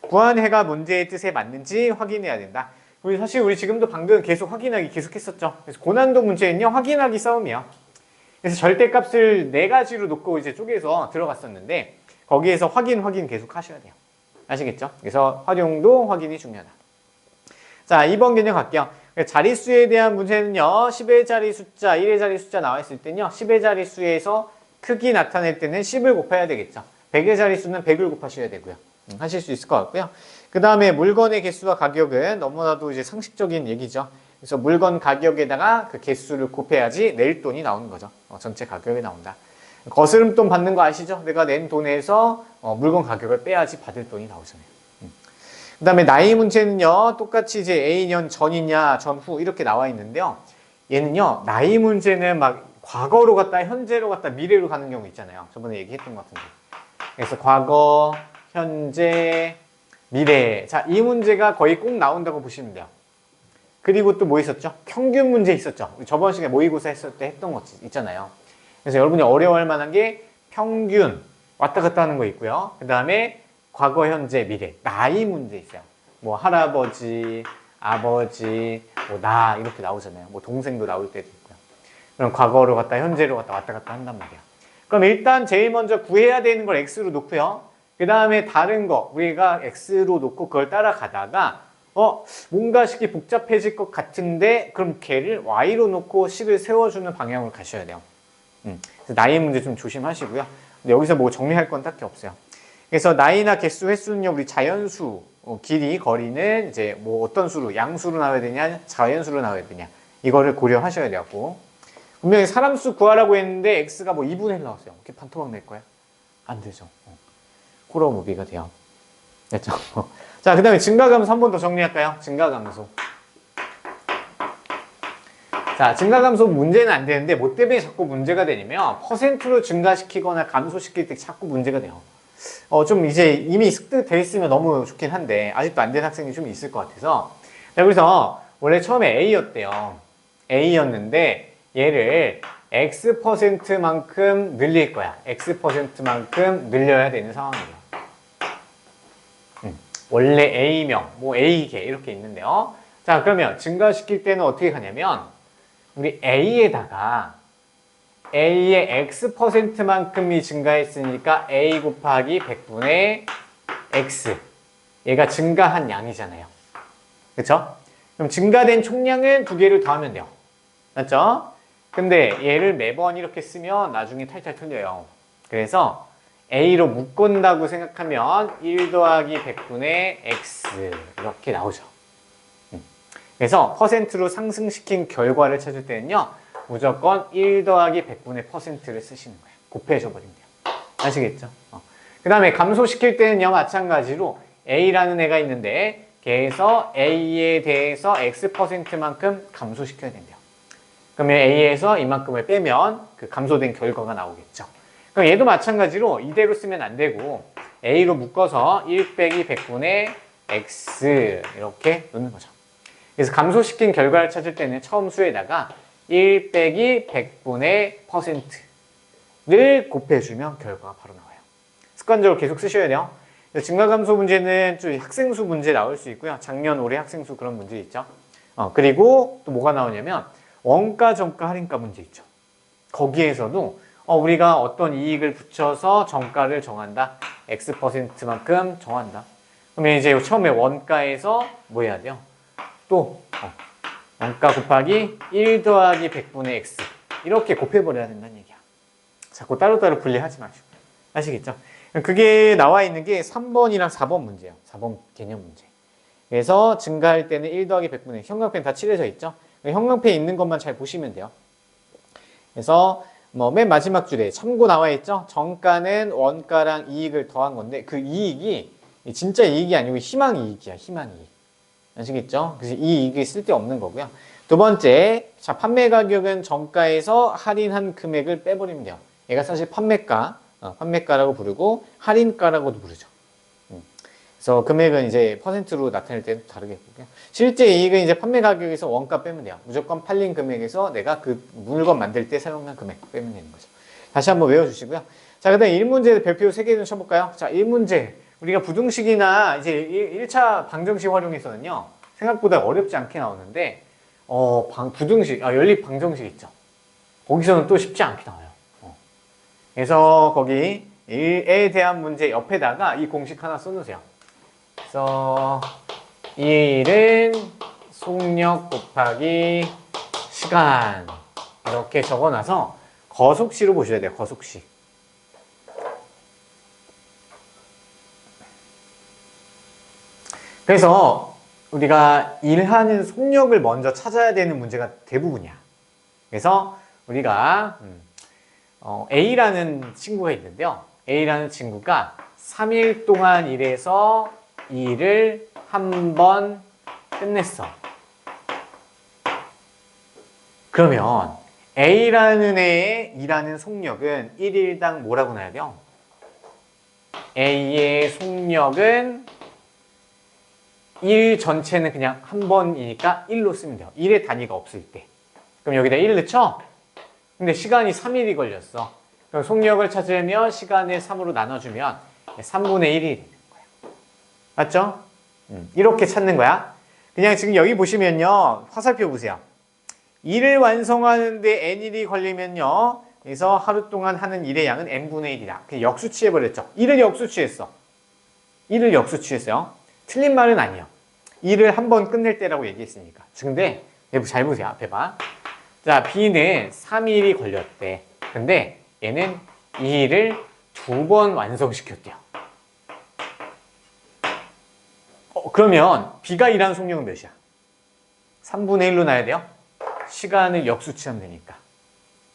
구한 해가 문제의 뜻에 맞는지 확인해야 된다. 사실 우리 지금도 방금 계속 확인하기 계속 했었죠. 그래서 고난도 문제는요, 확인하기 싸움이에요. 그래서 절대값을 4가지로 놓고 이제 쪼개서 들어갔었는데 거기에서 확인 계속 하셔야 돼요. 아시겠죠? 그래서 활용도 확인이 중요하다. 자, 2번 개념 갈게요. 자릿수에 대한 문제는요, 10의 자리 숫자, 1의 자리 숫자 나와 있을 때는요, 10의 자리 수에서 크기 나타낼 때는 10을 곱해야 되겠죠. 100의 자리 수는 100을 곱하셔야 되고요. 하실 수 있을 것 같고요. 그 다음에 물건의 개수와 가격은 너무나도 이제 상식적인 얘기죠. 그래서 물건 가격에다가 그 개수를 곱해야지 낼 돈이 나오는 거죠. 전체 가격이 나온다. 거스름돈 받는 거 아시죠? 내가 낸 돈에서 물건 가격을 빼야지 받을 돈이 나오잖아요. 그 다음에 나이 문제는요, 똑같이 이제 A년 전이냐, 전후 이렇게 나와 있는데요. 얘는요, 나이 문제는 막 과거로 갔다, 현재로 갔다, 미래로 가는 경우 있잖아요. 저번에 얘기했던 것 같은데. 그래서 과거, 현재, 미래. 자, 이 문제가 거의 꼭 나온다고 보시면 돼요. 그리고 또 뭐 있었죠? 평균 문제 있었죠? 저번 시간에 모의고사 했을 때 했던 거 있잖아요. 그래서 여러분이 어려워할 만한 게 평균, 왔다 갔다 하는 거 있고요. 그 다음에 과거, 현재, 미래. 나이 문제 있어요. 뭐 할아버지, 아버지, 뭐 나 이렇게 나오잖아요. 뭐 동생도 나올 때도 있고요. 그럼 과거로 갔다 현재로 갔다 왔다 갔다 한단 말이야. 그럼 일단 제일 먼저 구해야 되는 걸 x로 놓고요. 그 다음에 다른 거 우리가 x로 놓고 그걸 따라가다가 뭔가 식이 복잡해질 것 같은데 그럼 걔를 y로 놓고 식을 세워주는 방향으로 가셔야 돼요. 그래서 나이 문제 좀 조심하시고요. 근데 여기서 뭐 정리할 건 딱히 없어요. 그래서 나이나 개수, 횟수는요, 우리 자연수, 길이, 거리는 이제 뭐 어떤 수로, 양수로 나와야 되냐, 자연수로 나와야 되냐, 이거를 고려하셔야 되고, 분명히 사람 수 구하라고 했는데 x가 뭐 2분의 1 나왔어요. 이렇게 반토막 낼 거야? 안 되죠. 코러무비가 돼요. 됐죠? 자, 그 다음에 증가감수 한 번 더 정리할까요? 증가감수. 자, 증가감수 문제는 안 되는데 뭐 때문에 자꾸 문제가 되냐면 퍼센트로 증가시키거나 감소시킬 때 자꾸 문제가 돼요. 좀 이제 이미 습득돼 있으면 너무 좋긴 한데 아직도 안 된 학생이 좀 있을 것 같아서. 자, 그래서 원래 처음에 A였대요. A였는데 얘를 X%만큼 늘릴 거야. X%만큼 늘려야 되는 상황이에요. 원래 A명, 뭐 A개 이렇게 있는데요. 자, 그러면 증가시킬 때는 어떻게 가냐면 우리 A에다가 A의 X%만큼이 증가했으니까 A 곱하기 100분의 X. 얘가 증가한 양이잖아요. 그쵸? 그럼 증가된 총량은 두 개를 더하면 돼요. 맞죠? 근데 얘를 매번 이렇게 쓰면 나중에 탈탈 털려요. 그래서 A로 묶은다고 생각하면 1 더하기 100분의 X 이렇게 나오죠. 그래서 퍼센트로 상승시킨 결과를 찾을 때는요. 무조건 1 더하기 100분의 %를 쓰시는 거예요. 곱해줘 버리면 돼요. 아시겠죠? 그 다음에 감소시킬 때는요. 마찬가지로 A라는 애가 있는데 걔에서 A에 대해서 X%만큼 감소시켜야 된대요. 그러면 A에서 이만큼을 빼면 그 감소된 결과가 나오겠죠. 그럼 얘도 마찬가지로 이대로 쓰면 안 되고 A로 묶어서 1 빼기 100분의 X 이렇게 놓는 거죠. 그래서 감소시킨 결과를 찾을 때는 처음 수에다가 1 빼기 100분의 %를 곱해주면 결과가 바로 나와요. 습관적으로 계속 쓰셔야 돼요. 증가감소 문제는 좀 학생수 문제 나올 수 있고요. 작년, 올해 학생수 그런 문제 있죠. 그리고 또 뭐가 나오냐면 원가, 정가, 할인가 문제 있죠. 거기에서도 우리가 어떤 이익을 붙여서 정가를 정한다. X%만큼 정한다. 그러면 이제 처음에 원가에서 뭐 해야 돼요? 또 원가 곱하기 1 더하기 100분의 X 이렇게 곱해버려야 된다는 얘기야. 자꾸 따로따로 분리하지 마시고. 아시겠죠? 그게 나와 있는 게 3번이랑 4번 문제예요. 4번 개념 문제. 그래서 증가할 때는 1 더하기 100분의 형광펜 다 칠해져 있죠? 형광펜 있는 것만 잘 보시면 돼요. 그래서 맨 마지막 줄에 참고 나와 있죠? 정가는 원가랑 이익을 더한 건데 그 이익이 진짜 이익이 아니고 희망이익이야. 희망이익. 아시겠죠? 그래서 이 이익이 쓸데없는 거고요. 두 번째, 자, 판매 가격은 정가에서 할인한 금액을 빼버리면 돼요. 얘가 사실 판매가, 판매가라고 부르고 할인가라고도 부르죠. 그래서 금액은 이제 퍼센트로 나타낼 때는 다르게 보고요. 실제 이익은 이제 판매 가격에서 원가 빼면 돼요. 무조건 팔린 금액에서 내가 그 물건 만들 때 사용한 금액 빼면 되는 거죠. 다시 한번 외워주시고요. 자, 그 다음 1문제 별표 3개 좀 쳐볼까요? 자, 1문제. 우리가 부등식이나 이제 1차 방정식 활용해서는요, 생각보다 어렵지 않게 나오는데, 부등식, 연립 방정식 있죠. 거기서는 또 쉽지 않게 나와요. 그래서 거기 1에 대한 문제 옆에다가 이 공식 하나 써놓으세요. 그래서 1은 속력 곱하기 시간 이렇게 적어놔서 거속시로 보셔야 돼요. 거속시. 그래서 우리가 일하는 속력을 먼저 찾아야 되는 문제가 대부분이야. 그래서 우리가 A라는 친구가 있는데요. A라는 친구가 3일 동안 일해서 이 일을 한 번 끝냈어. 그러면 A라는 애의 일하는 속력은 1일당 뭐라고 나야 돼요? A의 속력은 1 전체는 그냥 한 번이니까 1로 쓰면 돼요. 1의 단위가 없을 때. 그럼 여기다 1 넣죠? 근데 시간이 3일이 걸렸어. 그럼 속력을 찾으려면 시간을 3으로 나눠주면 3분의 1이 되는 거야. 맞죠? 이렇게 찾는 거야. 그냥 지금 여기 보시면요. 화살표 보세요. 일을 완성하는데 n일이 걸리면요. 그래서 하루 동안 하는 일의 양은 n분의 1이다. 그냥 역수치해버렸죠. 일을 역수치했어. 일을 역수치했어요. 틀린 말은 아니에요. 일을 한 번 끝낼 때라고 얘기했으니까. 근데 잘 보세요. 앞에 봐. 자, B는 3일이 걸렸대. 근데 얘는 이 일을 2번 완성시켰대요. 그러면 B가 일하는 속력은 몇이야? 3분의 1로 나야 돼요? 시간을 역수치하면 되니까.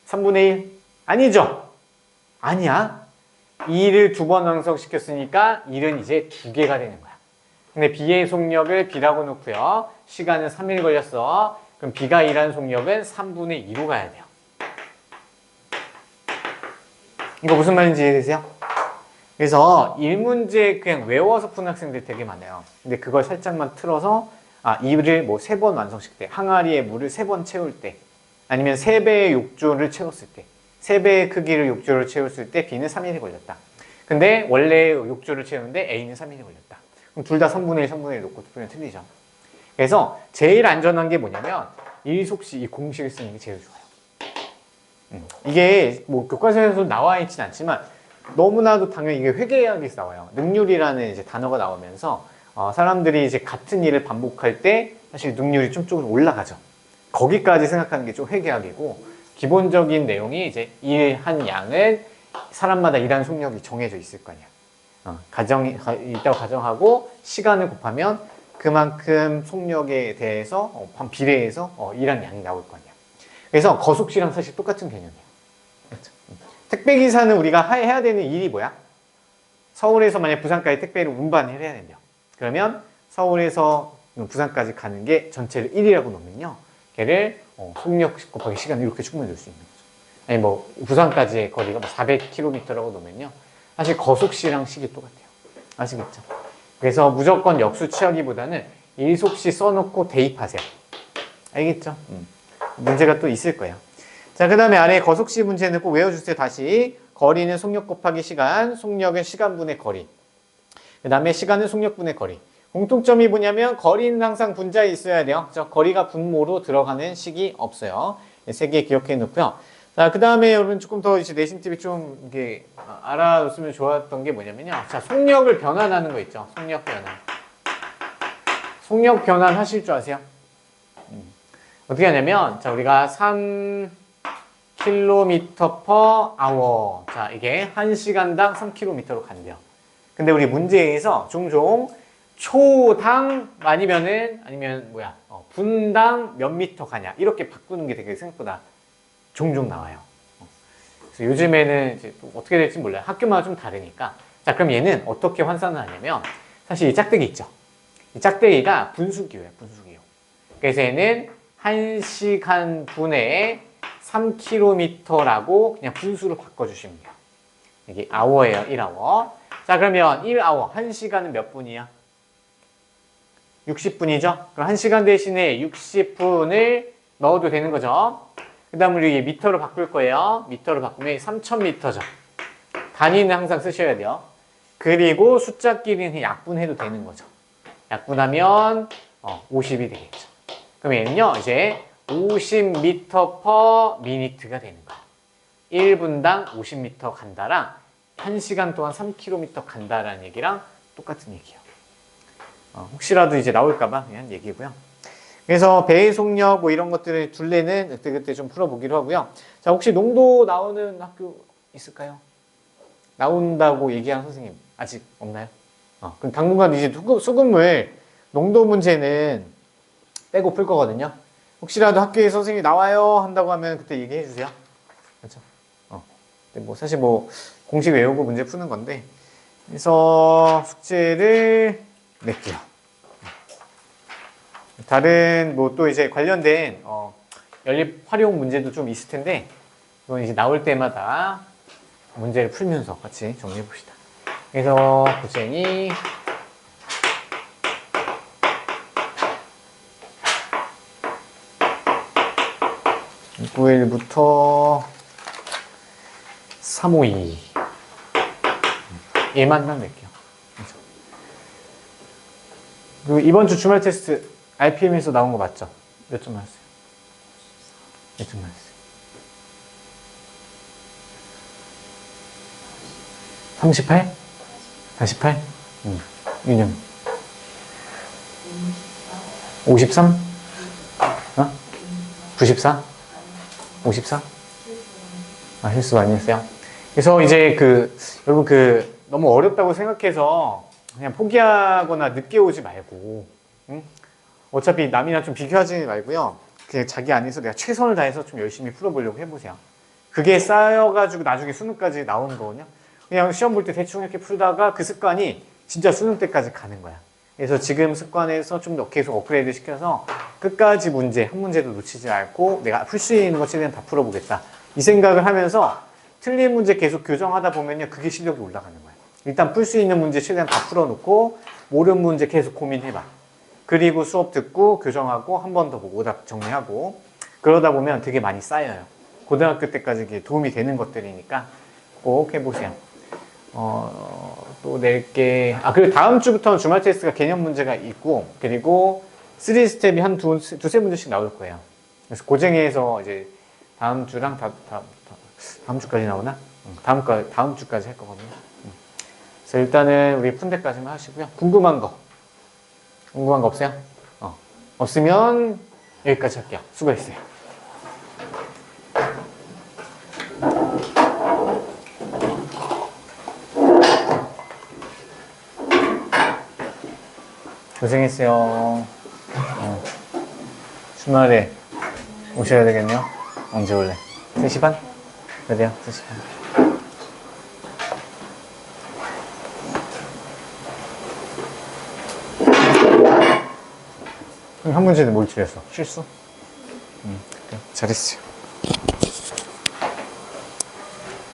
3분의 1? 아니죠? 아니야. 이 일을 2번 완성시켰으니까 일은 이제 2개가 되는 거야. 근데 B의 속력을 B라고 놓고요. 시간은 3일 걸렸어. 그럼 B가 일하는 속력은 3분의 2로 가야 돼요. 이거 무슨 말인지 이해되세요? 그래서 1문제 그냥 외워서 푸는 학생들 되게 많아요. 근데 그걸 살짝만 틀어서 이를 뭐 3번 완성시킬 때, 항아리에 물을 3번 채울 때, 아니면 3배의 욕조를 채웠을 때, 3배의 크기를 욕조를 채웠을 때 B는 3일이 걸렸다. 근데 원래 욕조를 채우는데 A는 3일이 걸렸다. 그럼 둘 다 3분의 1, 3분의 1 놓고 풀면 틀리죠. 그래서 제일 안전한 게 뭐냐면 일속시 이 공식을 쓰는 게 제일 좋아요. 이게 뭐 교과서에서 나와 있진 않지만 너무나도 당연히 이게 회계학에서 나와요. 능률이라는 이제 단어가 나오면서 사람들이 이제 같은 일을 반복할 때 사실 능률이 좀 조금 올라가죠. 거기까지 생각하는 게 좀 회계학이고 기본적인 내용이 이제 일한 양은 사람마다 일하는 속력이 정해져 있을 거 아니야. 있다고 가정하고 시간을 곱하면 그만큼 속력에 대해서 비례해서 일한 양이 나올 거 아니야. 그래서 거속시랑 사실 똑같은 개념이에요. 그렇죠? 택배기사는 우리가 해야 되는 일이 뭐야? 서울에서 만약 부산까지 택배를 운반을 해야 된대요. 그러면 서울에서 부산까지 가는 게 전체를 1이라고 놓으면요. 걔를 속력 곱하기 시간 이렇게 충분히 넣을 수 있는 거죠. 아니 뭐 부산까지의 거리가 400km라고 놓으면요. 사실 거속시랑 식이 똑같아요. 아시겠죠? 그래서 무조건 역수치하기보다는 일속시 써놓고 대입하세요. 알겠죠? 문제가 또 있을 거예요. 자, 그 다음에 아래 거속시 문제는 꼭 외워주세요. 다시 거리는 속력 곱하기 시간, 속력은 시간분의 거리. 그 다음에 시간은 속력분의 거리. 공통점이 뭐냐면 거리는 항상 분자에 있어야 돼요. 거리가 분모로 들어가는 식이 없어요. 3개 기억해 놓고요. 자, 그 다음에 여러분 조금 더 이제 내신 팁이 좀 이게 알아뒀으면 좋았던 게 뭐냐면요. 자, 속력을 변환하는 거 있죠. 속력 변환. 속력 변환 하실 줄 아세요? 어떻게 하냐면, 자, 우리가 3km per hour. 자, 이게 1시간당 3km로 간대요. 근데 우리 문제에서 종종 초당 아니면 분당 몇 미터 가냐. 이렇게 바꾸는 게 되게 생각보다 종종 나와요. 그래서 요즘에는 이제 또 어떻게 될지 몰라요. 학교마다 좀 다르니까. 자, 그럼 얘는 어떻게 환산을 하냐면, 사실 이 짝대기 있죠. 이 짝대기가 분수기호예요, 분수기호. 그래서 얘는 1시간 분에 3km라고 그냥 분수로 바꿔주시면 돼요. 이게 hour예요, 1hour. 자, 그러면 1hour, 1시간은 몇 분이야? 60분이죠? 그럼 1시간 대신에 60분을 넣어도 되는 거죠. 그 다음 우리 미터로 바꿀 거예요. 미터로 바꾸면 3000m죠. 단위는 항상 쓰셔야 돼요. 그리고 숫자끼리는 약분해도 되는 거죠. 약분하면 50이 되겠죠. 그럼 얘는요, 이제 50m per minute가 되는 거야. 1분당 50m 간다랑 1시간 동안 3km 간다라는 얘기랑 똑같은 얘기예요. 혹시라도 이제 나올까봐 그냥 얘기고요. 그래서 배의 속력 뭐 이런 것들을 둘레는 그때 좀 풀어보기로 하고요. 자, 혹시 농도 나오는 학교 있을까요? 나온다고 얘기한 선생님 아직 없나요? 그럼 당분간 이제 수급물 농도 문제는 빼고 풀 거거든요. 혹시라도 학교에 선생님이 나와요 한다고 하면 그때 얘기해 주세요. 그렇죠? 뭐 사실 뭐 공식 외우고 문제 푸는 건데, 그래서 숙제를 낼게요. 다른 뭐 또 이제 관련된 연립 활용 문제도 좀 있을 텐데, 이건 이제 나올 때마다 문제를 풀면서 같이 정리해 봅시다. 그래서 고생이 9일부터 352 얘만만 낼게요. 그리고 이번 주 주말 테스트 RPM에서 나온 거 맞죠? 몇 점 나왔어요? 몇 점 맞았어요? 38? 48? 윤영 53? 어? 94? 54? 아, 실수 많이 했어요. 그래서 이제 여러분 너무 어렵다고 생각해서 그냥 포기하거나 늦게 오지 말고, 응? 어차피 남이나 좀 비교하지 말고요. 그냥 자기 안에서 내가 최선을 다해서 좀 열심히 풀어보려고 해보세요. 그게 쌓여가지고 나중에 수능까지 나오는 거거든요. 그냥 시험 볼 때 대충 이렇게 풀다가 그 습관이 진짜 수능 때까지 가는 거야. 그래서 지금 습관에서 좀 더 계속 업그레이드 시켜서 끝까지 한 문제도 놓치지 않고 내가 풀 수 있는 거 최대한 다 풀어보겠다. 이 생각을 하면서 틀린 문제 계속 교정하다 보면요. 그게 실력이 올라가는 거야. 일단 풀 수 있는 문제 최대한 다 풀어놓고 모르는 문제 계속 고민해봐. 그리고 수업 듣고 교정하고 한 번 더 보고 오답 정리하고 그러다 보면 되게 많이 쌓여요. 고등학교 때까지 이게 도움이 되는 것들이니까 꼭 해보세요. 또 낼게. 그리고 다음 주부터는 주말 테스트가 개념 문제가 있고, 그리고 3스텝이 한 두세 문제씩 나올 거예요. 그래서 고쟁이에서 이제 다음 주랑 다음 주까지 나오나? 다음 주까지 할 거거든요. 그래서 일단은 우리 푼 데까지만 하시고요. 궁금한 거 없어요? 없으면 여기까지 할게요. 수고했어요. 고생했어요. 주말에 오셔야 되겠네요. 언제 올래? 3시 반? 그래요? 3시 반. 한 문제는 뭘 틀렸어? 실수? 그래, 잘했어요.